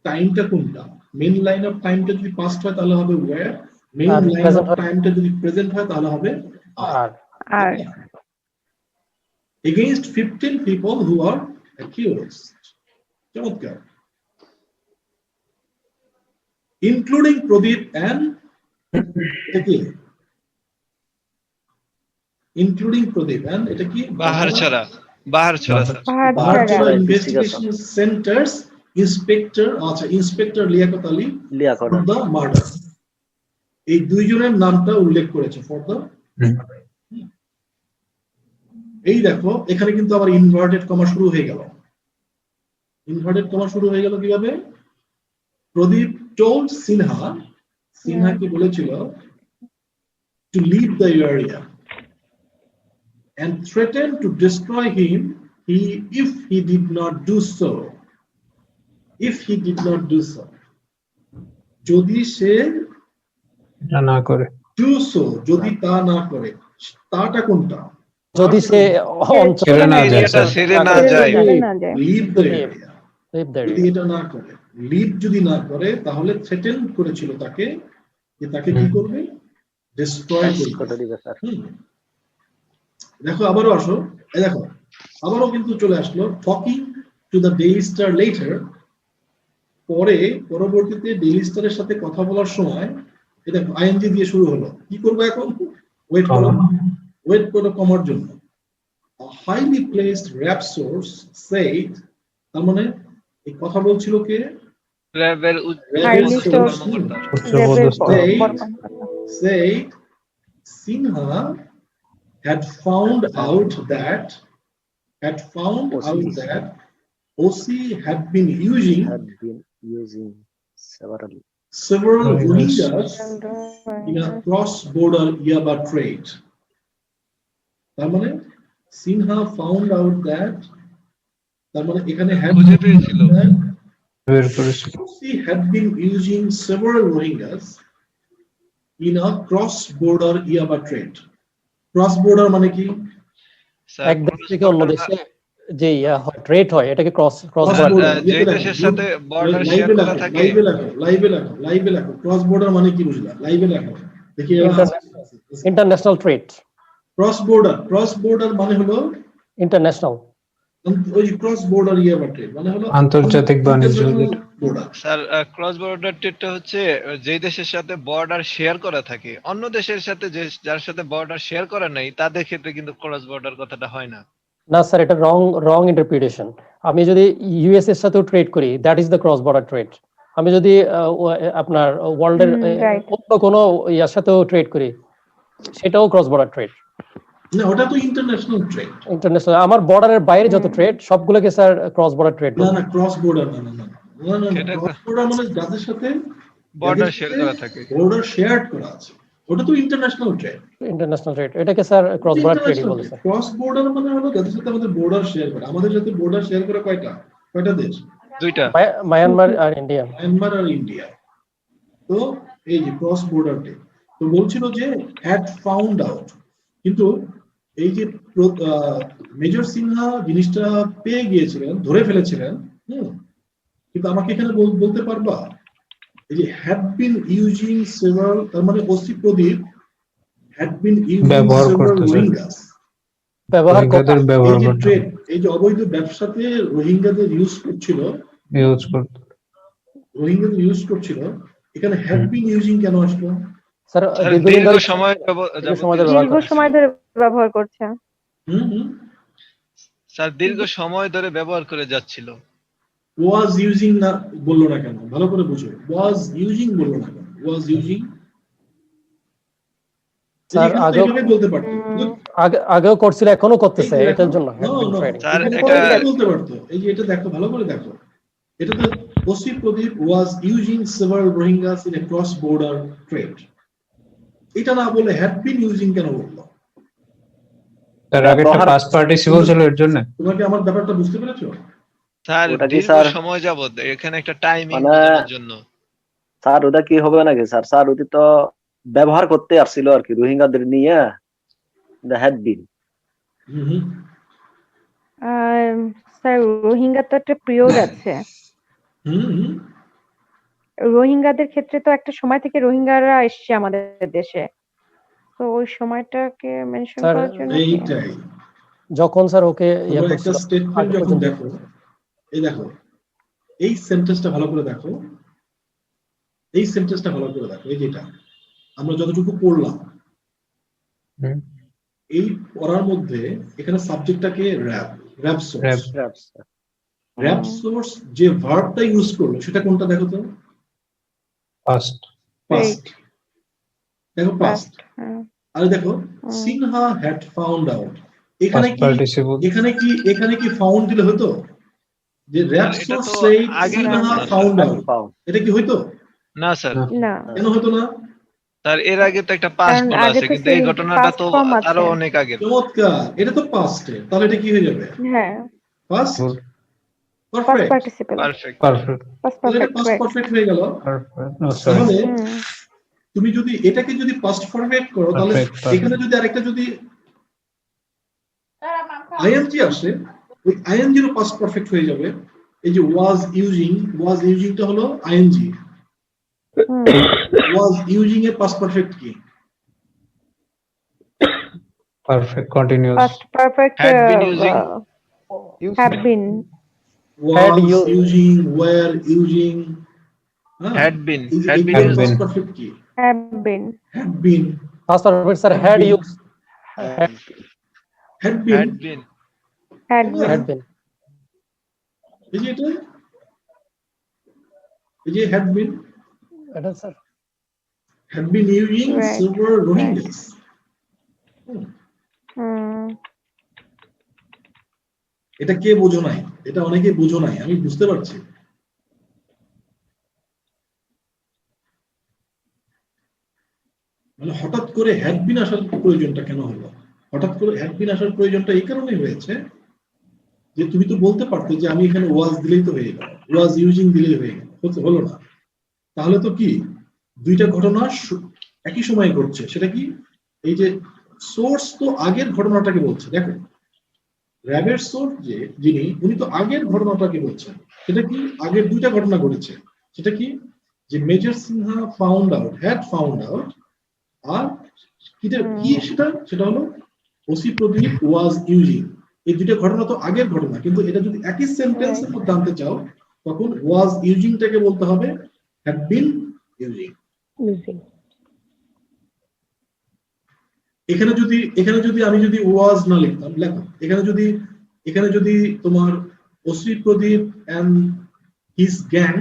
টাইমটা কোনটা, মেইন লাইন অফ টাইমটা যদি পাস্ট হয় তাহলে হবে ওয়্যার, মেইন
আর
লাইন
present
অফ
হয়-
টাইমটা যদি প্রেজেন্ট হয় তাহলে হবে
আর
আর
against 15 people who are accused। চমৎকার, including Pradeep and including Pradeep and এটা কি
বাহার ছাড়া স্যার।
বাহার
ছাড়া।
ছাড়া ইনভেস্টিগেশন সেন্টার্স ইন্সপেক্টর, আচ্ছা inspector Liaquat Ali
Liaquat
for the murder, এই দুইজনের নামটা উল্লেখ করেছে ফর দ্য। এই দেখো এখানে কিন্তু আবার ইনভার্টেড কমা শুরু হয়ে গেল, ইনভার্টেড কমা শুরু হয়ে গেল কিভাবে, প্রদীপ টোল্ড সিনহা, সিনহা কি বলেছিল, to leave the area and threatened to destroy him if he did not do so, if he did not do so, যদি সে
এটা না করে
do so, যদি তা না করে, তাটা কোনটা,
যদি সে অঞ্চল
ছেড়ে না যায়
এরিয়াটা ছেড়ে না যায়,
না যায়।
leave the area,
leave the
যদি
area।
এটা না করে, লিভ যদি না করে তাহলে থ্রেটেন করেছিল তাকে, যে তাকে কি করবে, ডিস্ট্রয় করবে।
করে দিবে স্যার।
দেখো আবারও আসো, এই দেখো আবারও কিন্তু চলে আসলো, talking to the daily star letter, পরবর্তীতে ডেইলি স্টারের সাথে কথা বলার সময় এই দেখো আইএনজি দিয়ে শুরু হলো, কি করবো এখন, ওয়েট করো কমার জন্য, highly placed RAB source said, তার মানে এই কথা বলছিল কে,
র্যাবের
Highly sourced
কর্মকর্তা।
said Sinha had found out that OC had been using
Had been using
several Rohingyas in a cross-border Yaba trade. তার মানে সিনহা ফাউন্ড আউট দ্যাট, তার মানে এখানে
খুঁজে পেয়েছিল।
বের করেছিল।
He had been using several Rohingyas in a cross-border Yaba trade. Cross-border মানে কি?
স্যার
এক দেশ থেকে অন্য দেশে যে ট্রেড হয় এটাকে ক্রস
Cross-border,
বর্ডার।
যে দেশের সাথে বর্ডার শেয়ার
লাইভে
করা
লেখো,
থাকে।
লাইভে লেখো। ক্রস-border মানে কি বুঝলা? লাইভে লেখো। দেখি
ইন্টারন্যাশনাল ট্রেড।
ক্রস-border মানে হলো
ইন্টারন্যাশনাল,
ওই ক্রস-border Yaba trade মানে হলো
আন্তর্জাতিক বাণিজ্য যেটা।
border।
স্যার ক্রস বর্ডার ট্রেডটা হচ্ছে যে দেশের সাথে বর্ডার শেয়ার করা থাকে, অন্য দেশের সাথে যার সাথে বর্ডার শেয়ার করা নাই তাদের ক্ষেত্রে কিন্তু ক্রস বর্ডার কথাটা হয় না।
না স্যার, এটা রং ইন্টারপ্রিটেশন। আমি যদি ইউএস এর সাথেও ট্রেড করি, that is the cross border trade. আমি যদি আপনার ওয়ার্ল্ডের
right.
অন্য কোনো ইয়ার সাথেও ট্রেড করি, সেটাও ক্রস বর্ডার ট্রেড।
না, ওটা তো ইন্টারন্যাশনাল ট্রেড।
ইন্টারন্যাশনাল আমার বর্ডারের বাইরে যত ট্রেড সবগুলোকে স্যার ক্রস বর্ডার ট্রেড।
না, ক্রস-border না।
সেটা
ক্রস-border মানে যাদের সাথে
বর্ডার শেয়ার করা থাকে।
বর্ডার শেয়ার করা আছে, ওটা তো ইন্টারন্যাশনাল ট্রেড।
ইন্টারন্যাশনাল ট্রেড এটাকে স্যার ক্রস বর্ডার ট্রেডই বলে স্যার।
ক্রস-border মানে হলো যাদের সাথে আমাদের বর্ডার শেয়ার করে। আমাদের সাথে বর্ডার শেয়ার করে কয়টা দেশ?
দুইটা।
মায়ানমার আর ইন্ডিয়া।
মায়ানমার আর ইন্ডিয়া। তো এই যে ক্রস-border ট্রেড, তো বলছিল যে হ্যাড ফাউন্ড আউট, কিন্তু এই যে মেজর সিনহা জিনিসটা পেয়ে গিয়েছিলেন, ধরে ফেলেছিলেন। কিন্তু আমাকে এখানে বলতে পারবা এই যে হ্যাড বিন ইউজিং সেভারাল, তার মানে OC Pradip had been using
ব্যবহার
সেভারাল
করতেছে।
রোহিঙ্গাস।
রোহিঙ্গাদের ব্যবহার
এই যে
করতে
ট্রেড, এই যে অবৈধ ব্যবসাতে রোহিঙ্গাদের ইউজ করছিল, এখানে হ্যাড বিন ইউজিং কেন আসলো?
স্যার
দীর্ঘ সময়
দীর্ঘ সময় ধরে ব্যবহার করছে।
স্যার দীর্ঘ সময় ধরে ব্যবহার করে যাচ্ছিল।
ওয়াজ ইউজিং না বললো না কেন? ভালো করে বুঝো, ওয়াজ ইউজিং বললো না কেন? ওয়াজ ইউজিং
স্যার
বলতে পারতো,
আগেও করছিল, এখনো করতেছে, এটার জন্য
স্যার
বলতে পারতো। এই যে এটা দেখো, ভালো করে দেখো, এটা তো OC Pradip was using several Rohingyas in a cross border trade, এটা না বলে হ্যাড বিন ইউজিং কেন বললো?
তার আগে একটা পাস্ট পার্টিসিপল ছিল এর জন্য।
তোমাকে আমার ব্যাপারটা বুঝতে পেরেছো?
স্যার দীর্ঘ সময় যাবত এখানে একটা টাইমিং জন্য।
স্যার ওটা কি হবে নাকি স্যার? স্যার ওটি তো ব্যবহার করতে আসছিল আর কি রোহিঙ্গাদের নিয়ে, the had been.
Sir Rohingya তো একটা পিরিয়ড আছে। রোহিঙ্গাদের ক্ষেত্রে তো একটা সময় থেকে রোহিঙ্গারা এসছে আমাদের দেশে, তো ওই সময়টাকে মেনশন করার জন্য
এইটাই
যখন স্যার ওকে
একটা স্টেটমেন্ট যখন দেখো, এই দেখো এই সেন্টেন্সটা ভালো করে দেখো, এই সেন্টেন্সটা ভালো করে দেখো, এই যেটা আমরা যতটুকু পড়লাম, এই পড়ার মধ্যে এখানে সাবজেক্টটাকে র‍্যাব সোর্স যে ভার্বটা ইউজ করলো সেটা কোনটা দেখো তো?
পাস্ট।
দেখো পাস্ট। আর দেখো সিনহা হ্যাড ফাউন্ড আউট, এখানে কি ফাউন্ড দিলে হতো? যে RAB source said Sinha found out, এটা কি হইতো?
না স্যার,
না।
কেন হতো না?
তার এর আগে তো একটা পাস্ট বলা আছে, কিন্তু এই ঘটনাটা তো আরো অনেক আগে।
চমৎকার, এটা তো পাস্টে, তাহলে এটা কি হয়ে যাবে?
হ্যাঁ,
পাস্ট
পাস্ট পার্টিসিপল।
পারফেক্ট হয়ে গেল। তাহলে তুমি যদি এটাকে যদি পাস্ট পারফেক্ট করো, তাহলে এখানে যদি আরেকটা যদি আইএনজি আসে, ওই আইএনজিরও পাস্ট পারফেক্ট হয়ে যাবে। এই যে ওয়াজ ইউজিংটা হলো আইএনজি। ওয়াজ ইউজিং এর পাস্ট পারফেক্ট কি?
Perfect continuous.
Past perfect
had been using,
have been,
was using, were using,
had been
past perfect কি?
have been,
past perfect sir had used,
had been এই যে এটা, এই যে had been,
এটা sir
had been using several Rohingyas. এটা কে বোঝো নাই? এটা অনেকে বোঝো নাই, আমি বুঝতে পারছি। মানে হঠাৎ করে হ্যাড বিন আসার প্রয়োজনটা কেন হলো? হঠাৎ করে হ্যাড বিন আসার প্রয়োজনটা এই কারণেই হয়েছে যে তুমি তো বলতে পারতে যে আমি এখানে ওয়াজ দিলেই তো হয়ে গেল, ওয়াজ ইউজিং দিলেই হয়ে গেল, হলো না। তাহলে তো কি দুইটা ঘটনা একই সময়ে ঘটছে। সেটা কি, এই যে সোর্স তো আগের ঘটনাটাকে বলছে। দেখো র্যাবের সোর্স যিনি উনি তো আগের ঘটনাটাকে বলছেন। সেটা কি, আগের দুইটা ঘটনা ঘটেছে। সেটা কি, যে major Sinha had found out, আর কি সেটা হলো ওসি প্রদীপ ওয়াজ ইউজিং। এই দুইটা ঘটনা তো আগের ঘটনা, কিন্তু এটা যদি একই সেন্টেন্সের মধ্যে আনতে চাও তখন ওয়াজ ইউজিংটাকে বলতে হবে হ্যাড বিন ইউজিং। এখানে যদি আমি যদি ওয়াজ না লিখতাম, লেখো এখানে যদি তোমার OC Pradip and his gang,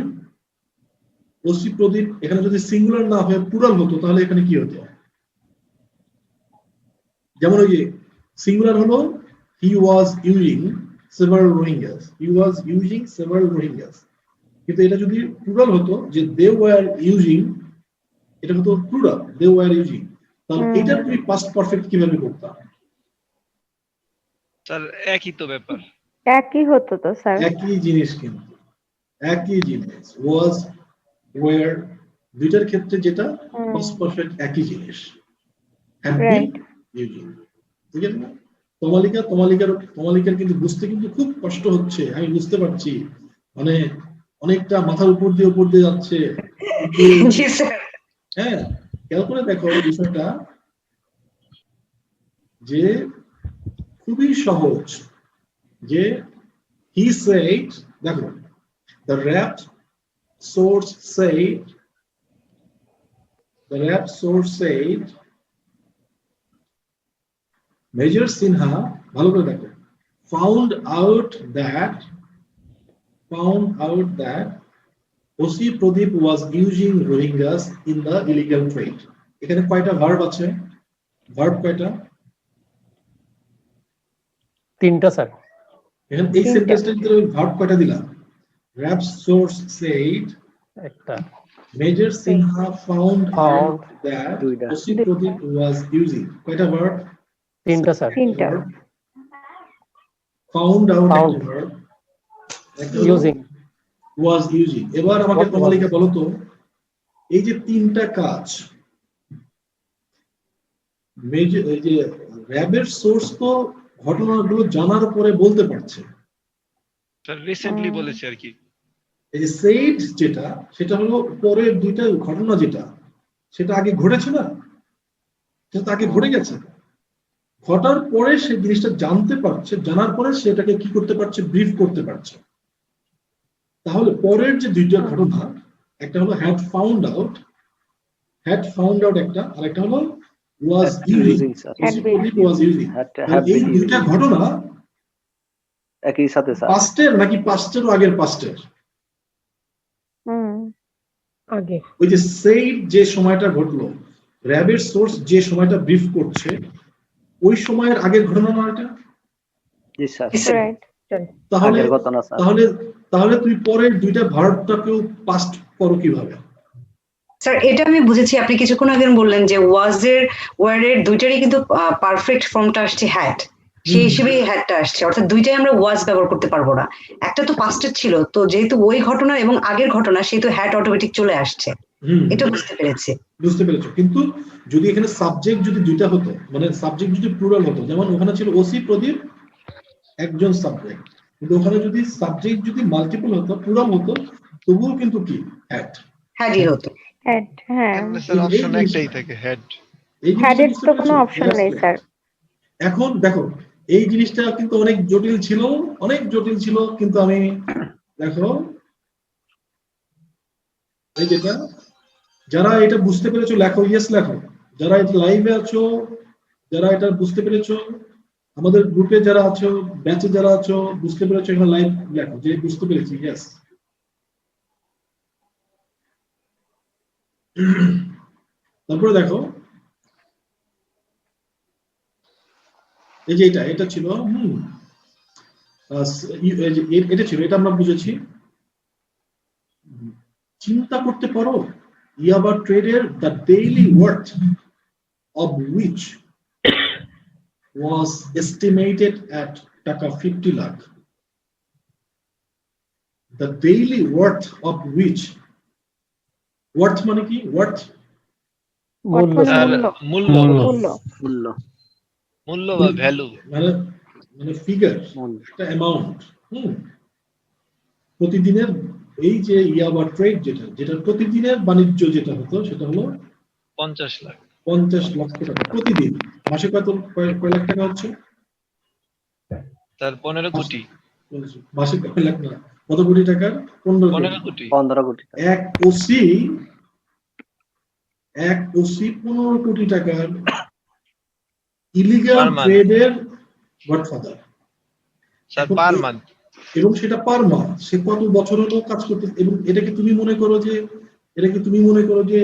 OC Pradeep এখানে যদি সিঙ্গুলার না হয়ে প্লুরাল হতো তাহলে এখানে কি হতো? যেমন ওই যে সিঙ্গুলার হলো হি ওয়াজ ইউজিং সেভারাল রোহিঙ্গাস, কিন্তু এটা যদি প্লুরাল হতো যে দে ওয়ার ইউজিং, এটা হতো প্লুরাল, দে ওয়ার ইউজিং। তাহলে এটা তুমি পাস্ট পারফেক্ট কিভাবে করতে?
স্যার একই তো ব্যাপার,
একই হতো তো স্যার,
একই জিনিস, কিন্তু একই জিনিস ওয়াজ ওয়ার দুইটার ক্ষেত্রে যেটা পাস্ট পারফেক্ট একই জিনিস, হ্যাড বিন ইউজিং। ঠিক আছে না? তোমালিকার কিন্তু বুঝতে কিন্তু খুব কষ্ট হচ্ছে, আমি বুঝতে পারছি, মানে অনেকটা মাথার উপর দিয়ে যাচ্ছে। হ্যাঁ, খেয়াল করে দেখো বিষয়টা যে খুবই সহজ। যে he said, দেখো the rap source said Major Sinha, ভালো করে দেখো, found out that OC Pradeep was using Rohingyas in the illegal trade. এখানে কয়টা ভার্ব আছে? ভার্ব কয়টা?
তিনটা স্যার।
এখন এই সেন্টেন্সটার ভিতরে ভার্ব কয়টা দিলাম? Rap source said
একটা,
Major Sinha found out that OC Pradeep was using, কয়টা ভার্ব?
তিনটা স্যার।
তিনটা।
Found out একটা ভার্ব,
ইউজিং
was using। এবার আমাকে তোমালিকা বলো তো, এই যে তিনটা কাজ, মেজর এই যে র্যাবের সোর্স তো ঘটনাগুলো জানার পরে বলতে পারছে।
স্যার রিসেন্টলি বলেছে আর কি।
এই যে সেইড যেটা, সেটা হলো পরের দুইটা ঘটনা যেটা, সেটা আগে ঘটেছে না, সেটা আগে ঘটে গেছে। ঘটার পরে সে জিনিসটা জানতে পারছে, জানার পরে সেটাকে কি করতে পারছে? ব্রিফ করতে পারছে। তাহলে পরের যে দুইটা ঘটনা, একটা হলো হ্যাড ফাউন্ড আউট একটা, আর একটা হলো ওয়াজ ইউজিং। এই দুইটা ঘটনা
একই সাথে স্যার
পাস্টের নাকি পাস্টের আগের পাস্টের?
আগে।
ওই যে সেইড যে সময়টা ঘটলো, র্যাবের সোর্স যে সময়টা ব্রিফ করছে, ওই সময়ের আগের ঘটনা না এটা?
জি স্যার,
তাহলে
আগের ঘটনা স্যার।
তাহলে তুমি পরের দুইটা ভার্বটাকেও পাস্ট করো কিভাবে?
স্যার এটা আমি বুঝেছি, আপনি কিছুক্ষণ আগে বললেন যে ওয়ার্ডের দুইটারই কিন্তু পারফেক্ট ফর্মটা আসছে হ্যাড, সেই হিসেবেই হ্যাডটা আসছে, অর্থাৎ দুইটাই আমরা ওয়াজ ব্যবহার করতে পারবো না। একটা তো পাস্টের ছিল, তো যেহেতু ওই ঘটনা এবং আগের ঘটনা, সেহেতু হ্যাড অটোমেটিক চলে আসছে। এটা বুঝতে পেরেছো।
কিন্তু যদি এখানে সাবজেক্ট যদি দুইটা হতো, মানে সাবজেক্ট যদি প্লুরাল হতো, যেমন ওখানে ছিল ওসি প্রদীপ একজন সাবজেক্ট, কিন্তু ওখানে যদি সাবজেক্ট যদি মাল্টিপল হতো, প্লুরাল হতো, তবুও কিন্তু কি
হ্যাডই হতো।
হেড, হ্যাঁ,
স্যার অপশন একটাই থাকে, হেড।
হেডের তো কোনো অপশন নেই স্যার।
এখন দেখো এই জিনিসটা কিন্তু অনেক জটিল ছিল, কিন্তু আমি দেখো এই যেটা, যারা এটা বুঝতে পেরেছো লেখো, ইয়েস লেখো। যারা এটা লাইভে আছো, যারা এটা বুঝতে পেরেছো, আমাদের গ্রুপে যারা আছো, ব্যাচে যারা আছো, বুঝতে পেরেছো, এখানে লাইভ লেখো যে বুঝতে পেরেছি, ইয়েস। তারপরে দেখো এই যে এটা ছিল এটা ছিল, এটা আমরা বুঝেছি। চিন্তা করতে পারো ইয়াবা ট্রেডের the daily worth of which was estimated at টাকা 50 lakh, the daily worth of which, worth মানে কি, worth
মূল্য
মানে
আর
মূল্য
মূল্য
মূল্য
মূল্য
মূল্য বা ভ্যালু
মানে মানে ফিগার,
মূল্য
একটা অ্যামাউন্ট, প্রতিদিনের এই যে ইয়া বা ট্রেড যেটা যেটা প্রতিদিনের বাণিজ্য যেটা হতো সেটা হলো
50 লাখ
50 লক্ষ টাকা প্রতিদিন। মাসে কয় লাখ টাকা হচ্ছে?
তার 15 কোটি
মাসে কয় লাখ না, কত কোটি টাকার? 15 কোটি।
15 কোটি
15 কোটি টাকা।
এক ওসি 15 কোটি টাকার ইলিগাল
Per month.
ট্রেডের গডফাদার,
স্যার পার মান্থ।
এবং সেটা পার মান্থ। সে কত বছর হলো কাজ করতে, এবং এটা কি তুমি মনে করো যে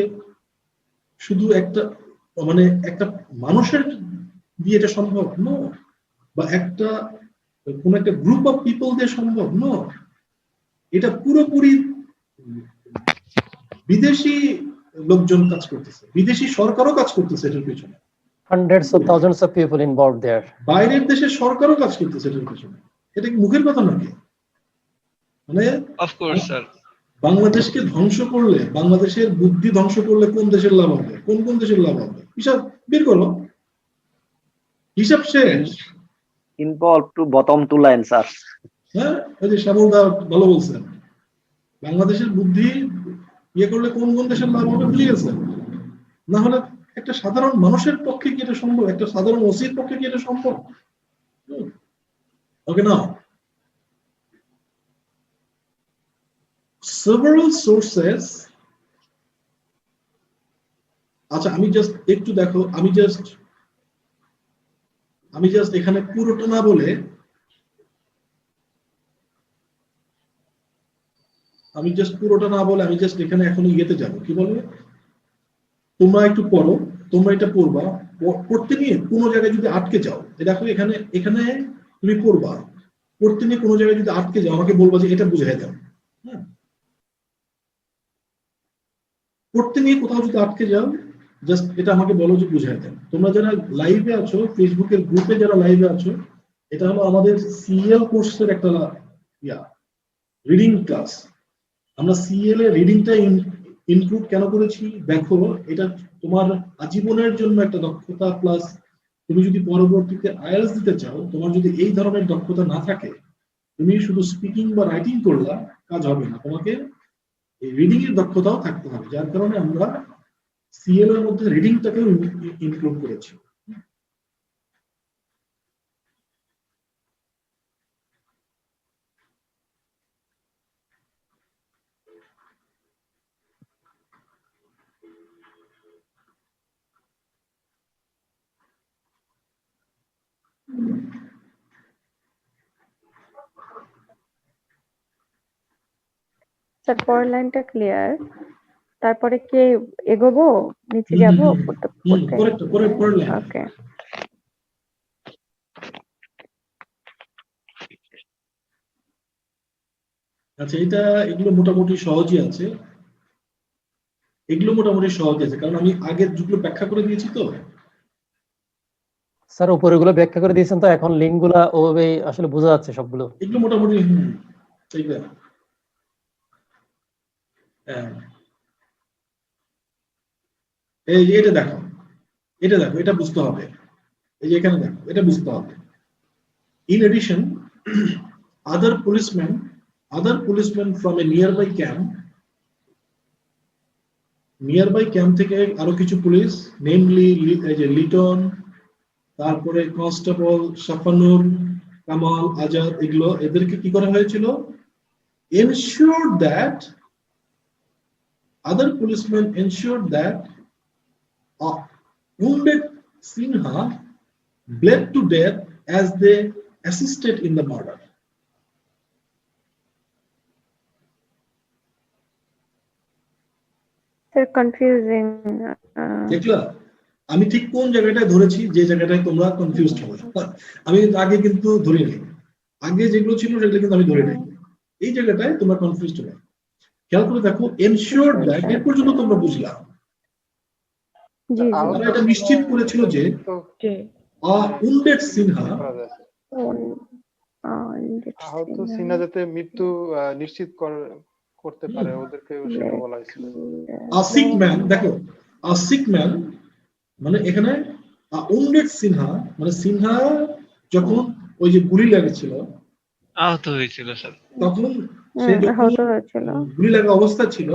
শুধু একটা মানে একটা মানুষের দিয়ে এটা সম্ভব? নো। বা কোন একটা গ্রুপ অফ পিপল দিয়ে সম্ভব? নো। এটা পুরোপুরি বিদেশি লোকজন কাজ করতেছে, বিদেশি সরকারও কাজ করতেছে এটার পেছনে,
hundreds of thousands of people involved there.
বাইরের দেশের সরকারও কাজ করতেছে এটার পেছনে। এটা কি মুখের কথা নাকি? মানে
অফ কোর্স স্যার।
বাংলাদেশকে ধ্বংস করলে, বাংলাদেশের বুদ্ধি ধ্বংস করলে কোন দেশের লাভ হবে, কোন দেশের লাভ হবে? হিসাব বের করো, হিসাব শেষ।
Involve to bottom to line sir.
হ্যাঁ, ওই যে শ্যামলদা ভালো বলছেন, বাংলাদেশের বুদ্ধি ইয়ে করলে কোন দেশের লাভ হবে ভুলে গেছেন। না হলে একটা সাধারণ মানুষের পক্ষে কি এটা সম্ভব? একটা সাধারণ ওসির পক্ষে কি এটা সম্ভব? ওকে না। several sources, আচ্ছা আমি জাস্ট একটু দেখো, আমি জাস্ট এখানে পুরোটা না বলে আমি জাস্ট এখানে এখন ইয়েতে যাব, কি বলবে, তোমরা একটু পড়ো, তোমরা এটা পড়বা, পড়তে নিয়ে কোনো জায়গায় যদি আটকে যাও, দেখো এখানে তুমি পড়বা, পড়তে নিয়ে কোনো জায়গায় যদি আটকে যাও আমাকে বলবা যে এটা বুঝাই দাও। হ্যাঁ, পড়তে নিয়ে কোথাও যদি আটকে যাও জাস্ট এটা আমাকে বলো যে বুঝাই দেন। তোমরা যারা লাইভে আছো, ফেসবুকের গ্রুপে যারা লাইভে আছো, এটা হলো আমাদের সিএল কোর্সের একটা রিডিং ক্লাস। আমরা সিএল এর রিডিংটা ইনক্লুড কেন করেছি দেখো, এটা তোমার আজীবনের জন্য একটা দক্ষতা, প্লাস তুমি যদি পরবর্তীতে আইএলটিএস দিতে চাও, তোমার যদি এই ধরনের দক্ষতা না থাকে, তুমি শুধু স্পিকিং বা রাইটিং করলে কাজ হবে না, তোমাকে এই রিডিং এর দক্ষতাও থাকতে হবে। যার কারণে আমরা সিএল এর মধ্যে রিডিংটাকেও ইনক্লুড করেছি।
স্যার পরের লাইনটা ক্লিয়ার, তারপরে কি এগোবো, নিচে যাবো পড়তে?
পরের লাইন।
ওকে।
আচ্ছা, এগুলো মোটামুটি সহজই আছে, কারণ আমি আগের যেগুলো ব্যাখ্যা করে দিয়েছি তো।
স্যার উপরেগুলো ব্যাখ্যা করে দিয়েছেন, তো এখন লিঙ্ক গুলা ওভাবেই আসলে বোঝা যাচ্ছে সবগুলো।
এগুলো মোটামুটি ঠিক আছে। হ্যাঁ, এই যে এটা দেখো, এটা বুঝতে হবে। এই যে এখানে দেখো, এটা বুঝতে হবে। In addition, other policemen from a nearby camp থেকে আরো কিছু পুলিশ, নেমলি লিটন, তারপরে কনস্টেবল শাফানুর, কামাল, আজাদ, এদেরকে কি করা হয়েছিল? Other policemen ensured that wounded Sinha bled to death as they assisted in the murder.
Sir confusing.
দেখলা, আমি ঠিক কোন জায়গাটায় ধরেছি, যে জায়গাটায় তোমরা কনফিউজড হবে। আমি আগে কিন্তু ধরি নাই, আগে যেগুলো ছিল সেগুলো কিন্তু আমি ধরে নাই, এই জায়গাটায় তোমরা কনফিউজড হবে। খেয়াল করে দেখো, এনশিওর দ্যাট, এর পর্যন্ত তোমরা বুঝলা।
জি
তারা এটা নিশ্চিত করেছিল যে
জি
wounded Sinha
করা যায় স্যার।
Wounded
আহত
sinner.
সিনা যাতে মৃত্যু নিশ্চিত করতে পারে ওদেরকে সেটা বলা হয়েছিল।
a sick man, দেখো a sick man মানে এখানে wounded Sinha মানে সিনহা যখন ওই যে গুলি লেগেছিল
আহত হয়েছিল স্যার।
তখন সে যখন
আহত হয়েছিল।
গুলি লাগা অবস্থা ছিল,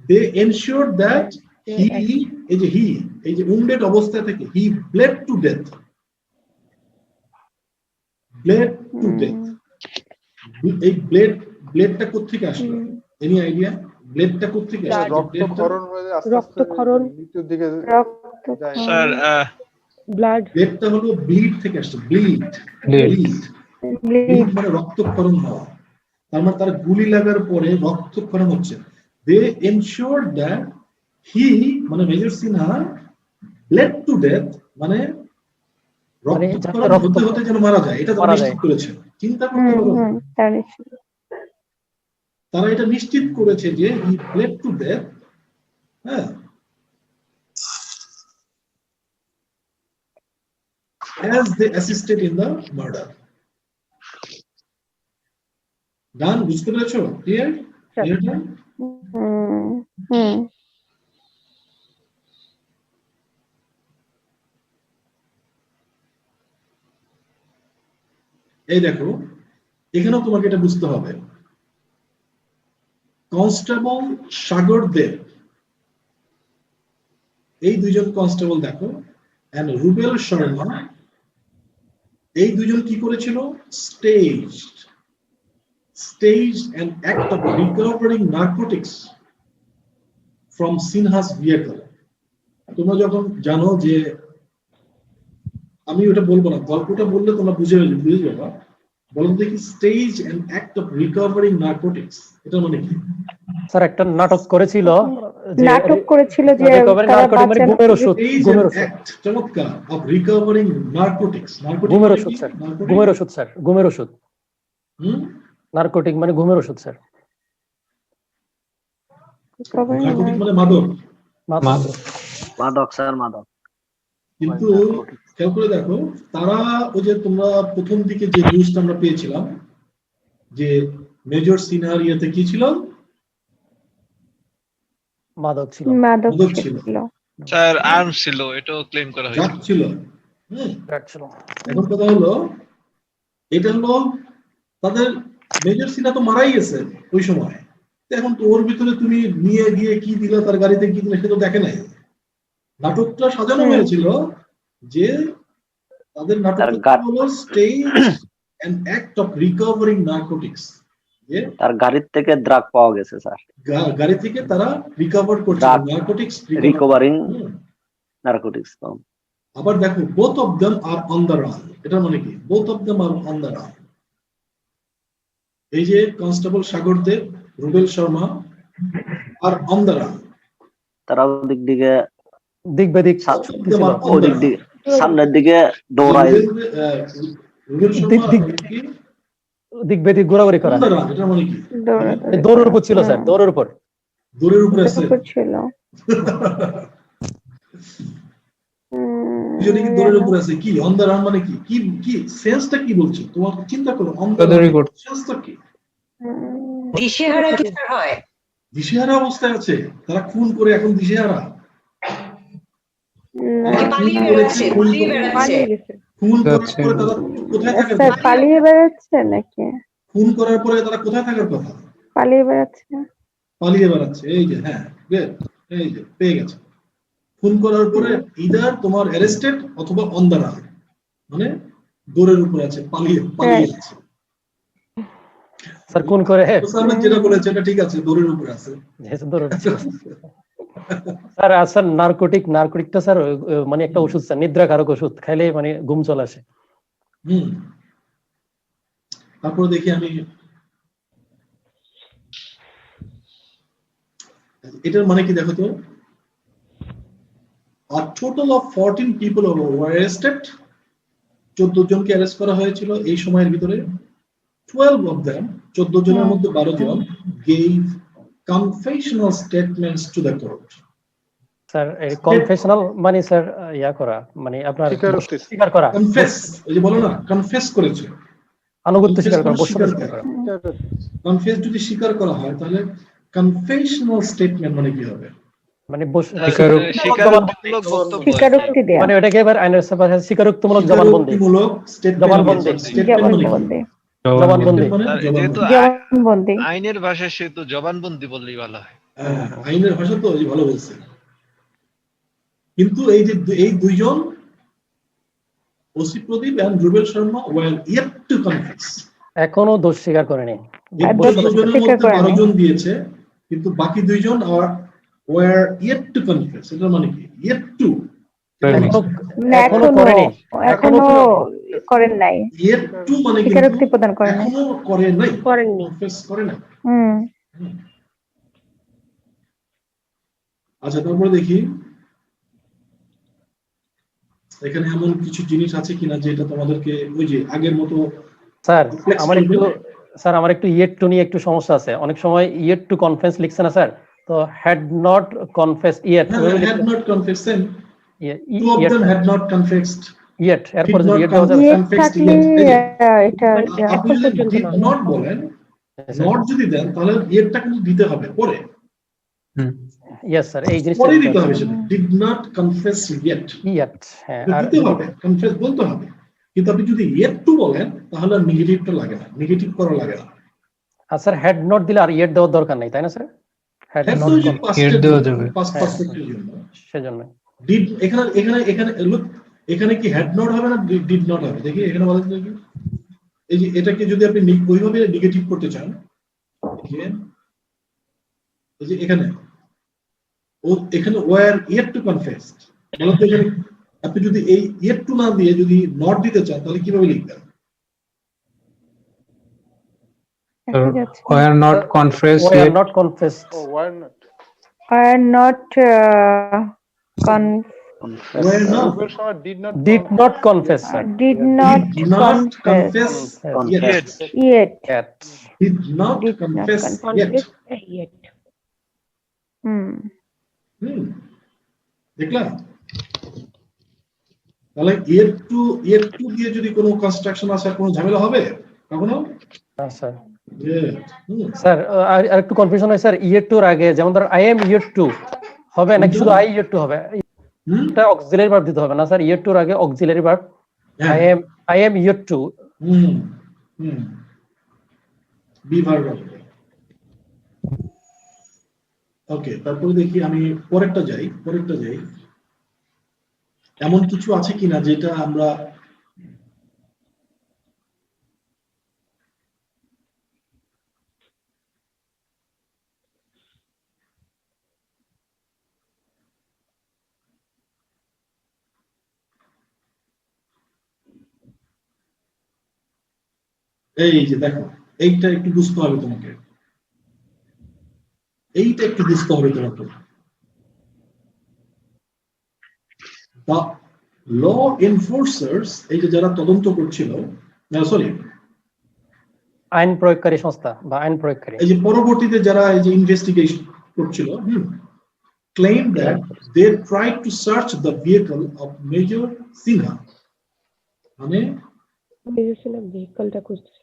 they ensured that he এই যে wounded অবস্থা থেকে he bled to death. এই ব্লেডটা কোত্থেকে আসলো? Any idea? ব্লেডটা কোত্থেকে আসলো?
রক্তক্ষরণ হয়ে আস্তে আস্তে
রক্তক্ষরণ।
মৃত্যুর দিকে যায়।
স্যার
ব্লাড
ব্লেডটা হলো ব্লিড থেকে আসছে, ব্লিড মানে রক্তক্ষরণ হওয়া। তার মানে তার গুলি লাগার পরে রক্তক্ষরণ হচ্ছে। They ensured that he মানে major Sinha bled to death মানে রক্তক্ষরণ হতে হতে যেন মারা যায়, এটা তারা নিশ্চিত করেছে। চিন্তা করতে পারো, তারা এটা নিশ্চিত করেছে যে he bled to death, হ্যাঁ, as they assisted in the murder. গান বুঝতে পেরেছো? ক্লিয়ার? এই দেখো, এখানেও তোমাকে এটা বুঝতে হবে। কনস্টেবল সাগর দেব, এই দুইজন কনস্টেবল দেখো, এন্ড রুবেল শর্মা, এই দুইজন কি করেছিল? staged an act of recovering narcotics from Sinha's vehicle. তোমরা যখন জানো যে, আমি ওটা বলবো না, গল্পটা বললে তোমরা বুঝে যাবে। বলুন দেখি, stage an act of recovering narcotics, এটা মানে কি?
স্যার একটা নাটক করেছিল যে
তারা
মানে ঘুমের ওষুধ,
চমৎকার, অফ রিকভারিং নার্কোটিক্স,
ঘুমের ওষুধ স্যার, ঘুমের ওষুধ নার্কোটিক মানে ঘুমের ওষুধ স্যার।
নার্কোটিক মানে মাদক,
স্যার মাদক।
কিন্তু খেয়াল করে দেখো, তারা ওই যে তোমরা প্রথম দিকে যে নিউজটা আমরা পেয়েছিলাম যে মেজর সিনহার ইয়েতে কি ছিল?
মাদক ছিল
স্যার, আর্মস ছিল, এটাও ক্লেম করা হয়েছিল।
এখন কথা হলো, এটা হলো তাদের মেজর সিনহা তো মারাই গেছে ওই সময়, এখন তো ওর ভিতরে তুমি নিয়ে গিয়ে কি দিলে, তার গাড়িতে কি দিলে, সে তো দেখে নাই। নাটকটা সাজানো হয়েছিল যে তাদের নাটকটা হলো stage an act of recovering narcotics, যে
তার গাড়ি থেকে ড্রাগ পাওয়া গেছে স্যার,
গাড়ি থেকে তারা রিকভার করছে নার্কোটিক্স,
রিকভারিং নার্কোটিক্স।
আবার দেখো, both of them are on the run, এটা মানে কি? both of them are on the run. এই যে constable Sagar Deb, Rubel Sharma are on the run,
তারা দিক দিকে সামনের দিকে দৌড়ায়,
দিক বেদিক ঘোরাঘুরি করা।
এটা মানে কি?
দৌড়ের উপর ছিল স্যার, দৌড়ের উপর
আছে দুজনে কি দৌড়ের উপর আছে? কি অন দ্য রান মানে কি? কি সেন্সটা কি বলছে? তোমার চিন্তা করো, অন দ্য রান সেন্সটা কি?
দিশেহারা কি হয়?
দিশেহারা অবস্থায় আছে, তারা খুন করে এখন দিশেহারা,
পালিয়ে বেড়াচ্ছে নাকি?
খুন করার পরে তারা কোথায় থাকার কথা?
পালিয়ে বেড়াচ্ছে।
এই যে, হ্যাঁ, এই যে পেয়ে গেছে। খুন করার পরে ইদার তোমার অ্যারেস্টেড অথবা অন দ্য রান, মানে দৌড়ের উপরে আছে, পালিয়ে আছে।
স্যার কোন করে
যেটা বলেছে এটা ঠিক আছে, দৌড়ের উপরে আছে।
স্যার আসলে নার্কোটিকটা স্যার মানে একটা ওষুধ স্যার, নিদ্রাকারক ওষুধ, খাইলে মানে ঘুম চলে আসে।
তারপর দেখি আমি এটার মানে কি দেখো তো, a total of 14 people were arrested, 14 জনকে অ্যারেস্ট করা হয়েছিল এই সময়ের ভিতরে। 12 of them, 14 জনের মধ্যে 12 জন gave confessional statements to the court.
Sir এই কনফেশনাল মানে স্যার ইয়া করা মানে আপনার
স্বীকারোক্তি।
স্বীকার করা,
কনফেস, এই যে বলো না কনফেস করেছে,
আনুগত্য
confess
স্বীকার করা,
মানে
বস্তুতা
স্বীকার
স্বীকার
করা।
করা।
কনফেস যদি স্বীকার করা হয় তাহলে কনফেশনাল স্টেটমেন্ট মানে কি হবে?
মানে
স্বীকারোক্তিমূলক বক্তব্য আর কি।
স্বীকারোক্তি দেয়া,
মানে ওটাকে এবার আইনের সাথে স্বীকারোক্তিমূলক জবানবন্দি,
স্বীকারোক্তিমূলক
জবানবন্দি।
স্টেটমেন্ট মানে কি?
জবানবন্দি,
জবানবন্দি।
Statement মানে
স্যার, যেহেতু
জবানবন্দি।
জবানবন্দি।
আইনের ভাষায় সেহেতু জবানবন্দি বললেই ভালো হয়।
হ্যাঁ, আইনের ভাষা তো এই ভালো বলছে। কিন্তু এই যে এই দুইজন OC Pradip and Rubel Sharma were yet to confess.
এখনো দোষ স্বীকার করেনি।
এই
দোষ
12 জনের
স্বীকার
মধ্যে 12
করেনি।
জন দিয়েছে, কিন্তু বাকি দুইজন ওয়ার ইয়েট টু কনফেস। এটা মানে কি? ইয়েট টু,
এখনো করেনি।
এখনো করেন নাই,
ইয়েট টু মানে কিন্তু
স্বীকারোক্তি প্রদান করেন নাই।
এখনো করে নাই,
করেননি।
কনফেস করে না।
হুম,
আচ্ছা, তারপরে দেখি এখানে এমন কিছু জিনিস আছে কিনা যেটা তোমাদেরকে ওই যে আগের মতো
স্যার
flex
আমার একটু ইয়েট টু নিয়ে একটু সমস্যা আছে। অনেক সময় ইয়েট টু কনফেস লিখছে না স্যার, তো had not confess yet,
had not confessed them. Two of them had not confessed.
Yet এরপর
Did
যদি
not
ইয়েট দেওয়া যাবে
ইয়ে
স্যার?
confess
থাকলে
yet.
এটা
আপনি যদি did not বলেন, not যদি দেন তাহলে ইয়েটটা কিন্তু দিতে হবে পরে,
ইয়েস স্যার, এই জিনিসটা
পরে দিতে হবে সেটা। did not confess yet
yet, হ্যাঁ।
এটা
আর
দিতে হবে, কনফেস বলতে হবে। কিন্তু আপনি যদি yet to বলেন তাহলে নেগেটিভটা লাগে না, নেগেটিভ করা লাগে না।
স্যার হ্যাড নট দিলে আর ইয়েট দেওয়ার দরকার নাই, তাই না স্যার? হ্যাড
Had
নট
তো ওই যে past
Yet
এর
দেওয়া
জন্য,
যাবে।
past
হ্যাঁ।
perfect এর জন্য।
সেজন্য
did এখানে look, এখানে কি had not হবে না did not হবে? দেখি এখানে বলেন তো দেখি। এই যে এটাকে যদি আপনি ওইভাবে নেগেটিভ করতে চান, এই যে এখানে ওয়ার ইয়েট টু কনফেস বলেন তো, এখানে আপনি যদি এই ইয়েট টু না দিয়ে যদি নট দিতে চান তাহলে কিভাবে লিখবেন?
were not confessed
why are
yet.
Not confessed,
why not?
are not
Were not
Rubel Sharma
did not confess sir,
did not
did not
confess
confess yet.
yet.
Yet.
Did not
Did not
confess yet.
Yet.
হুম,
দেখলা? তাহলে yet two দিয়ে যদি কোনো construction আসে কোনো ঝামেলা হবে কখনো?
Sir
Yet.
স্যার আর একটু কনফিউশন হয় স্যার, ইয়েট টুর আগে যেমন ধর আই এম ইয়েট টু হবে নাকি শুধু আই ইয়েট টু হবে? এটা অক্সিলারি ভার্ব দিতে হবে না স্যার? ইয়েট টুর আগে auxiliary verb I am yet to.
Be verb. Okay, তারপরে দেখি আমি পরেরটা যাই। এমন কিছু আছে কিনা যেটা আমরা এই যে দেখো, এইটা একটু বুঝতে হবে তোমাকে, The law enforcers, এই যে যারা তদন্ত করছিল, সরি
আইন প্রয়োগকারী সংস্থা বা আইন প্রয়োগকারী,
এই যে পরবর্তীতে যারা এই যে ইনভেস্টিগেশন করছিল, claim that they tried to search the vehicle of Major Sinha. মানে
ভেহিকলটা খুঁজছে।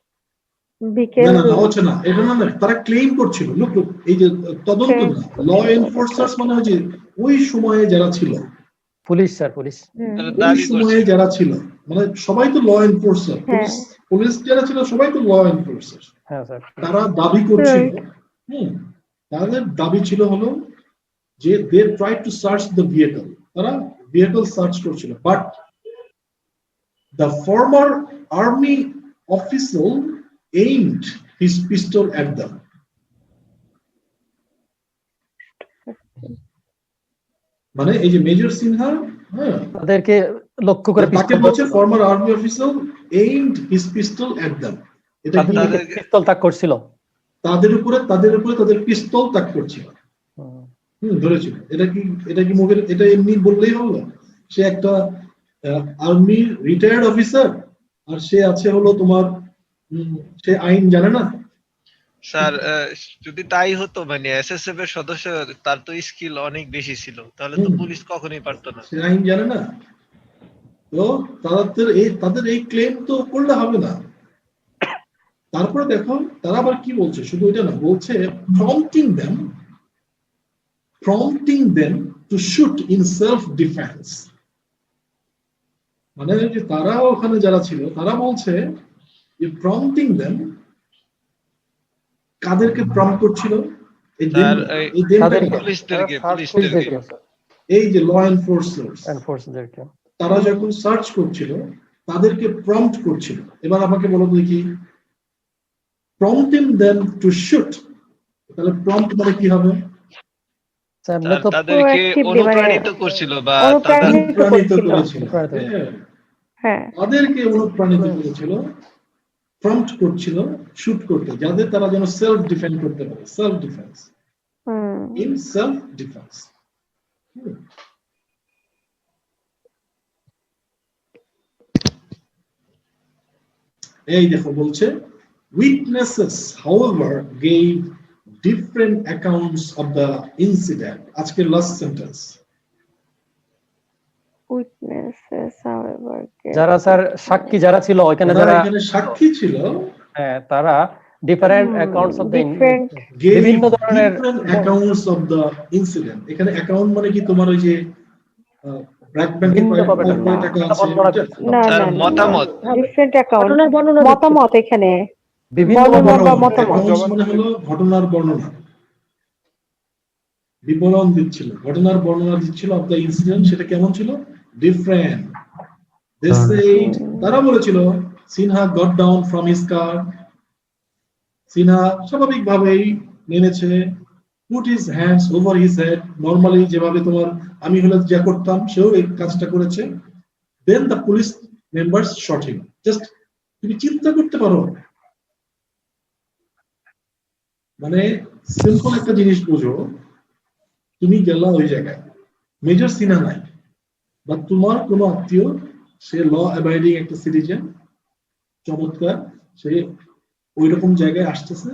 বিকেল
না হচ্ছে না, এটা না, তারা ক্লেম করছিল। লোক এই যে তদন্ত না, ল এনফোর্সার্স মানে হচ্ছে ওই সময়ে যারা ছিল,
পুলিশ স্যার, পুলিশ
ওই সময়ে যারা ছিল, মানে সবাই তো ল এনফোর্সার, পুলিশ যারা ছিল সবাই তো ল এনফোর্সার।
হ্যাঁ স্যার।
তারা দাবি করছিল, তাদের দাবি ছিল হলো যে they try to search the vehicle, তারা ভেহিকল সার্চ করছিল, but the former army officer aimed his pistol at them. মানে এই যে মেজর সিনহা,
তাদেরকে লক্ষ্য করে
তাকে বলছে former army officer aimed his pistol at them. এটা কি
পিস্তল তাক করছিল
তাদের উপরে তাদের পিস্তল তাক করছিল, ধরেছিল। এটা কি মুখের, এটা এমনি বললেই হলো? সে একটা আর্মি রিটায়ার্ড অফিসার আর সে আছে হলো তোমার, সে আইন জানে না।
স্যার যদি তাই হতো মানে এসএসএফ এর সদস্য, তার তো স্কিল অনেক বেশি ছিল, তাহলে তো পুলিশ কখনোই পারতো না।
সে আইন জানে না, তো তাদের এই ক্লেম তো করলে হবে না। তারপরে দেখো তারা আবার কি বলছে, শুধু এটা না, বলছে prompting them to shoot in self defense। মানে যে তারা ওখানে যারা ছিল তারা বলছে যে prompting them, কাদেরকে প্রম্পট করছিল? এই
স্যার
তাদেরকে।
পুলিশদেরকে
পুলিশদেরকে,
এই যে ল এনফোর্সার্স,
এনফোর্সদেরকে।
তারা যখন সার্চ করছিল তাদেরকে প্রম্পট করছিল। এবার আমাকে বলো দেখি, prompting them to shoot, তাহলে প্রম্পট মানে কি হবে?
স্যার আমরা তো
তাদেরকে
Proactively
অনুপ্রাণিত করছিল বা
অনুপ্রাণিত
করেছিল,
করছিল। হ্যাঁ,
তাদেরকে অনুপ্রাণিত করেছিল, প্রম্পট করছিল শুট করতে, যাতে তারা যেন সেলফ ডিফেন্ড করতে পারে, self defence, in self defence. এই দেখো বলছে, witnesses however gave different accounts of the incident। আজকের লাস্ট সেন্টেন্স।
witnesses however
যারা স্যার সাক্ষী যারা ছিল ওইখানে, যারা
এখানে সাক্ষী ছিল,
হ্যাঁ তারা different accounts of the
different
বিভিন্ন ধরনের
accounts of the incident। এখানে অ্যাকাউন্ট মানে কি, তোমার ওই যে ব্র্যাক ব্যাংকে কয় টাকা আছে,
না
স্যার
না
মতামত।
ডিফারেন্ট অ্যাকাউন্ট মতামত এখানে
বিভিন্ন
বর্ণনা বা মতামত।
accounts মানে হলো ঘটনার বর্ণনা, বিবরণ দিচ্ছিল, ঘটনার বর্ণনা দিচ্ছিল অফ দ্য ইনসিডেন্ট। সেটা কেমন ছিল? ডিফারেন্ট। They said, তারা বলেছিল, Sinha got down from his car, Sinha স্বাভাবিকভাবেই নেমেছে, put his hands over his head, normally যেভাবে তোমার আমি হলে যা করতাম সেও এই কাজটা করেছে। Then the police members shot him। Just তুমি চিন্তা করতে পারো, মানে সিম্পল একটা জিনিস বুঝো, তুমি গেলা ওই জায়গায়, মেজর সিনহা নাই, বা তোমার কোনো আত্মীয়, সে ল অ্যাবাইডিং একটা সিটিজেন, চমৎকার, সে ওই রকম জায়গায় আসতেছে,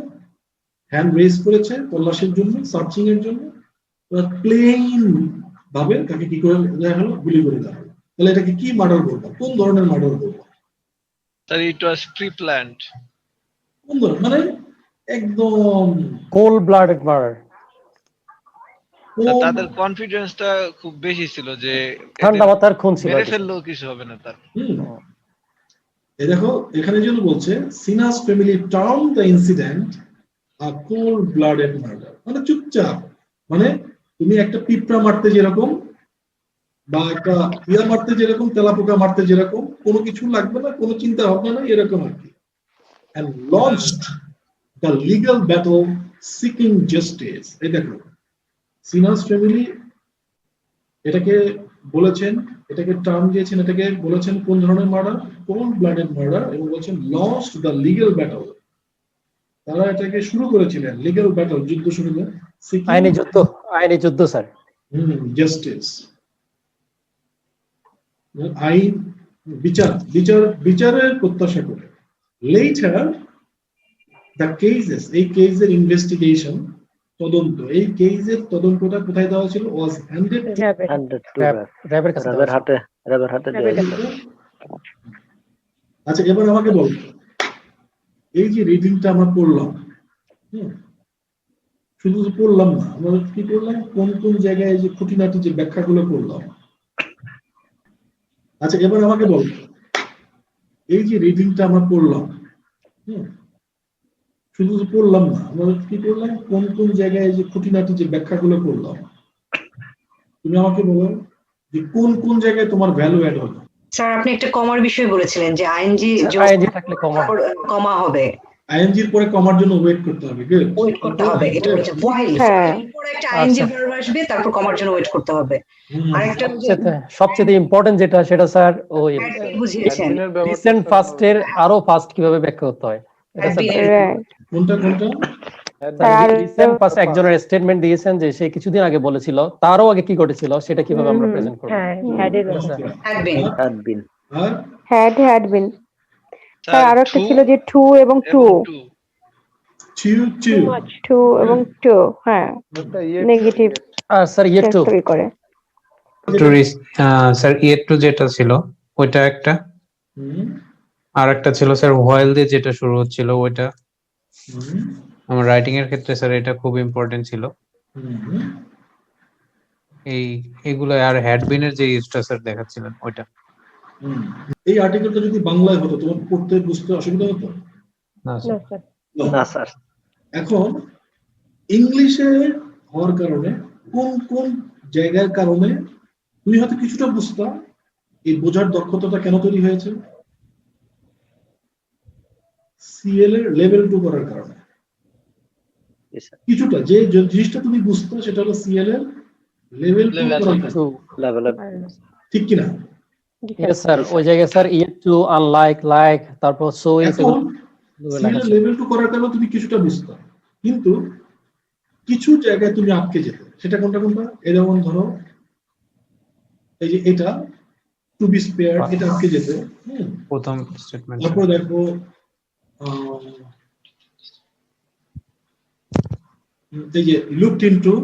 হ্যান্ড রেজ করেছে তল্লাশির জন্য, সার্চিং এর জন্য, প্লেন ভাবে তাকে কি করে দেওয়া হলো? গুলি করে দেওয়া হলো। তাহলে এটাকে কি মার্ডার বলবো? কোন ধরনের মার্ডার বলবো?
স্যার ইট ওয়াজ প্রি প্ল্যান্ড।
কোন ধরনের, মানে একদম
কোল্ড ব্লাডেড মার্ডার।
তাদের কনফিডেন্সটা খুব বেশি ছিল যে
ঠান্ডা মাথার খুন ছিল,
মেরে ফেললেও কিছু হবে না তার।
এই দেখো এখানে যেন বলছে, Sinha's family turn the incident a cold blooded murder, মানে চুপচাপ, মানে তুমি একটা পিঁপড়া মারতে যেরকম, বা একটা ইয়া মারতে যেরকম, তেলাপোকা মারতে যেরকম, কোনো কিছু লাগবে না, কোনো চিন্তা ভাবনা না, এরকম আর কি। and launched the legal battle seeking justice। এই দেখো সিনহাস ফ্যামিলি এটাকে বলেছেন, এটাকে টার্ম দিয়েছেন, এটাকে বলেছেন কোন ধরনের মার্ডার? কোল্ড ব্লাডেড মার্ডার, এবং বলছেন লস্ট দ্য লিগ্যাল ব্যাটল। তারা এটাকে শুরু করেছিলেন, লিগ্যাল ব্যাটল, যুদ্ধ শুরু করে,
আইনি যুদ্ধ, আইনি যুদ্ধ স্যার।
জাস্টিস, আইন, বিচারের প্রত্যাশা করে। লেটার দ্য কেসেস, এই কেসের ইনভেস্টিগেশন, তদন্ত, এই কেসের তদন্তটা কোথায় দেওয়া ছিল? ওয়াজ হ্যান্ডেড
র্যাবের কাছে
র্যাবের হাতে দেওয়া ছিল।
আচ্ছা এবার আমাকে বল, এই যে রিডিংটা আমরা পড়লাম, শুধু পড়লাম না, আমরা কি করলাম, কোন কোন জায়গায় যে খুঁটিনাটি যে ব্যাখ্যাগুলো করলাম। আচ্ছা এবার আমাকে বল, এই যে রিডিংটা আমরা পড়লাম, শুধু পড়লাম না, আমরা কি করলাম, কোন কোন জায়গায় যে খুঁটিনাটি যে ব্যাখ্যাগুলো করলাম। তুমি আমাকে বলো যে কোন কোন জায়গায় তোমার ভ্যালু অ্যাড হলো।
স্যার আপনি একটা কমার বিষয় বলেছিলেন যে আইএনজি
থাকলে
কমা হবে,
আইএনজির পরে কমার জন্য ওয়েট করতে হবে,
ওয়েট করতে হবে, এটা বলেছেন। while পরে একটা আইএনজি ভার্ব আসবে, তারপর কমার জন্য ওয়েট করতে হবে। আরেকটা
সবচেয়ে ইম্পর্টেন্ট যেটা, সেটা স্যার ওই
বুঝিয়েছেন,
রিসেন্ট ফাস্টের আরো ফাস্ট কিভাবে ব্যাখ্যা করতে হয়।
কোনটা
রিসেন্ট ফাস্ট একজনের স্টেটমেন্ট দিয়েছেন যে সে কিছুদিন আগে বলেছিল, তারও আগে কি ঘটেছিল সেটা কিভাবে আমরা প্রেজেন্ট করব।
had been। স্যার আরেকটা ছিল যে টু এবং টু।
Too
much.
টু এবং টু, হ্যাঁ,
একটা ইয়েট
নেগেটিভ
আর স্যার ইয়ের টু
তৈরি করে।
স্যার ইয়েট টু যেটা ছিল ওইটা একটা, আর একটা ছিল স্যার হোয়াইল দিয়ে যেটা শুরু হচ্ছিল ওইটা। আমার রাইটিং এর ক্ষেত্রে স্যার এটা খুব ইম্পর্টেন্ট ছিল। এইগুলো আর হ্যাডবিনের যে ইউজটা স্যার দেখাচ্ছিলেন ওইটা।
এই আর্টিকেলটা যদি বাংলায় হতো তোমার পড়তে বুঝতে অসুবিধা হতো?
না
No,
স্যার।
sir.
না স্যার।
এখন ইংলিশে হওয়ার কারণে কোন কোন জায়গার কারণে তুমি হয়তো কিছুটা বুঝতা, এই বোঝার দক্ষতাটা কেন তৈরি হয়েছে? সিএল এর লেভেল 2 করার কারণে।
Yes, sir.
কিছুটা যে যে জিনিসটা তুমি বুঝতো সেটা হলো সিএল এর লেভেল 2
Level
করার
two।
কারণে।
Two
Level up.
ঠিক কিনা?
ইয়েস স্যার, ওই জায়গায় sir yet two, unlike, like, তারপর সো ইজ
এখন সিএল এর লেভেল 2 করার কারণে তুমি কিছুটা বুঝতো, কিন্তু কিছু জায়গায় তুমি আটকে যেতে। সেটা কোনটা কোনটা? এই যেমন ধরো এই যে এটা টু বি স্পেয়ার, এটা আটকে যেতে।
প্রথম স্টেটমেন্ট।
তারপর দেখো এই যে লুকড ইনটু,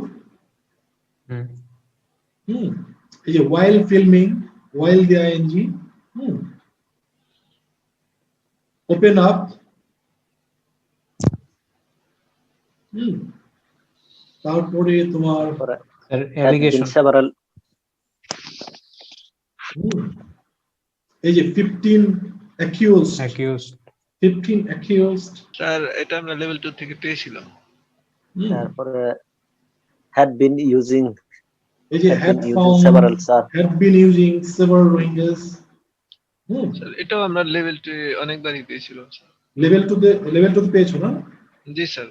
এই যে ওয়াইল ফিল্মিং, ওয়াইল দি আইএনজি, ওপেন আপ, তারপরে তোমার
sir
Had been
allegation.
several.
এই যে 15 accused,
অ্যাকিউজড।
15 accused,
স্যার এটা আমরা লেভেল 2 থেকে পেয়েছিলাম।
তারপরে had been using.
এই যে
Had
had
been using
found,
several, sir.
had been using several Rohingyas,
sir এটাও আমরা লেভেল 2 এ অনেকবারই পেয়েছিলাম স্যার।
লেভেল 2 তে পেয়েছো না?
জি স্যার।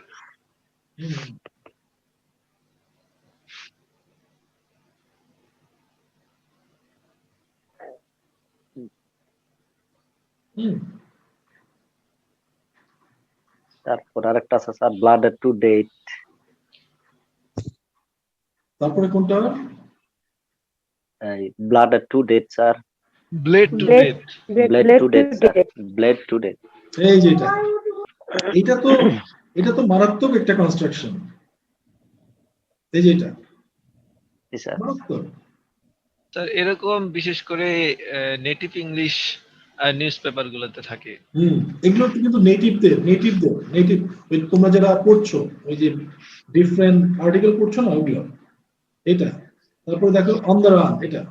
তারপর আরেকটা আছে স্যার blooded to date.
তারপরে কোনটা?
Blooded to date, স্যার.
Blade to
Blade-
death.
Blade to date, স্যার. Blade to date.
এই যে এটা তো মারাত্মক একটা কনস্ট্রাকশন। এই যে এটা
জি স্যার.
মারাত্মক।
স্যার এরকম বিশেষ করে নেটিভ ইংলিশ নিউজ পেপার গুলোতে থাকে।
এগুলো কিন্তু নেটিভ ওই তোমরা যারা পড়ছো ওই যে ডিফারেন্ট আর্টিকেল পড়ছো না ওগুলো, এটা। তারপরে দেখো অন দ্য রান, এটা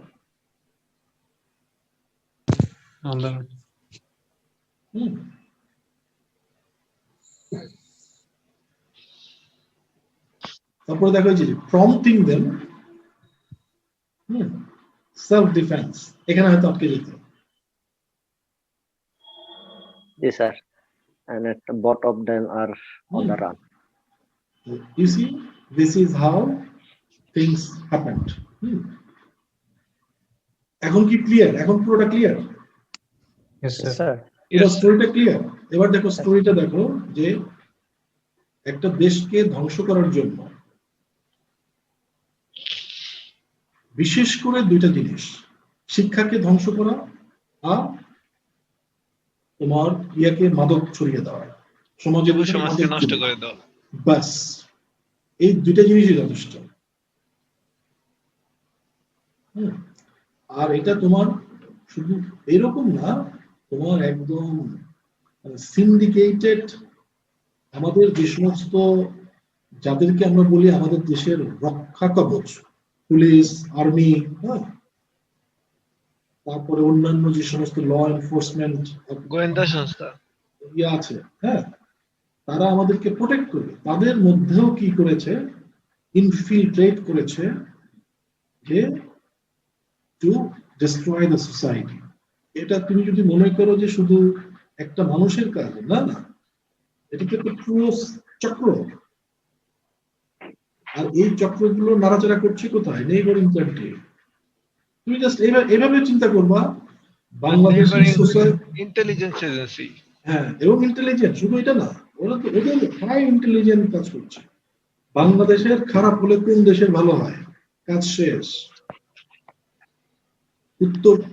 তারপরে দেখো যে প্রম্পটিং দেম, সেলফ ডিফেন্স, এখানে হয়তো আটকে যেত।
জি sir. And both of them are on the run.
You see, this is how things happened. এখন কি ক্লিয়ার? এখন পুরোটা ক্লিয়ার?
Yes sir.
স্যার
এবার স্টোরিটা ক্লিয়ার। এবার দেখো স্টোরিটা দেখো যে একটা দেশকে ধ্বংস করার জন্য বিশেষ করে দুইটা জিনিস, শিক্ষাকে ধ্বংস করা আর তোমার ইয়াকে মাদক ছড়িয়ে দেওয়া, সমাজে
সমাজকে নষ্ট করে দাও।
বাস এই দুইটা জিনিসই যথেষ্ট। আর এটা তোমার শুধু এরকম না, তোমার একদম সিন্ডিকেটেড, আমাদের যে সমস্ত যাদেরকে আমরা বলি আমাদের দেশের রক্ষা কবচ, পুলিশ, আর্মি, তারপরে অন্যান্য যে সমস্ত ল এনফোর্সমেন্ট
গোয়েন্দা সংস্থা
ইয়ে আছে, তারা আমাদেরকে প্রোটেক্ট করবে। তাদের মধ্যেও কি করেছে, ইনফিলট্রেট করেছে যে টু ডিস্ট্রয় দ্য সোসাইটি। এটা তুমি যদি মনে করো যে শুধু একটা মানুষের কাজ, না না, এটা তো একটা পুরো চক্র। আর এই চক্রগুলো নাড়াচাড়া করছে কোথায়? Neighbouring country. তুমি জাস্ট এইভাবে চিন্তা করবা, বাংলাদেশের
ইন্টেলিজেন্স এজেন্সি,
এবং ইন্টেলিজেন্ট, শুধু এটা না, ওরা তো ওদের হাই ইন্টেলিজেন্ট কাজ করছে। বাংলাদেশের খারাপ হলে কোন দেশের ভালো হয়? কাজ শেষ,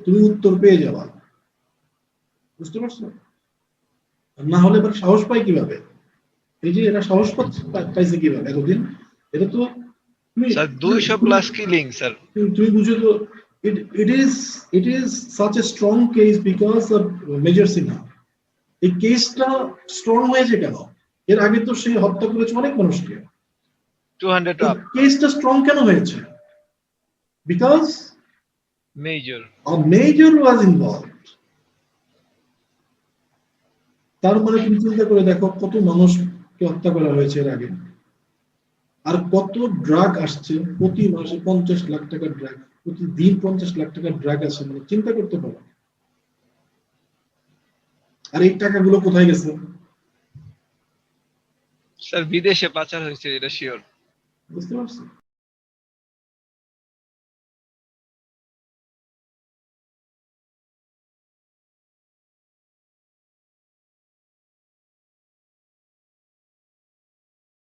তুমি উত্তর পেয়ে যাবা। বুঝতে পারছো? না হলে এবার সাহস পাই কিভাবে? এই যে এরা সাহস পাইছে কিভাবে এতদিন? এটা তো
স্যার 200 প্লাস কিলিং স্যার।
তুমি বুঝো তো, it is such a strong case because of major Sinha. এই কেসটা স্ট্রং হয়েছে কেন? এর আগে তো সে হত্যা করেছে অনেক মানুষকে।
200 আপ
কেসটা স্ট্রং কেন হয়েছে? Because
major
a major was involved. তার মানে তুমি চিন্তা করে দেখো কত মানুষকে হত্যা করা হয়েছে এর আগে, আর কত ড্রাগ আসছে প্রতি মাসে 50 লাখ টাকার ড্রাগ, প্রতিদিন 50 লাখ টাকার ড্রাগ আসে, মানে চিন্তা করতে পারো। আর এই টাকাগুলো কোথায় গেছে?
স্যার বিদেশে পাচার হয়েছে, এটা শিওর।
বুঝতে পারছো?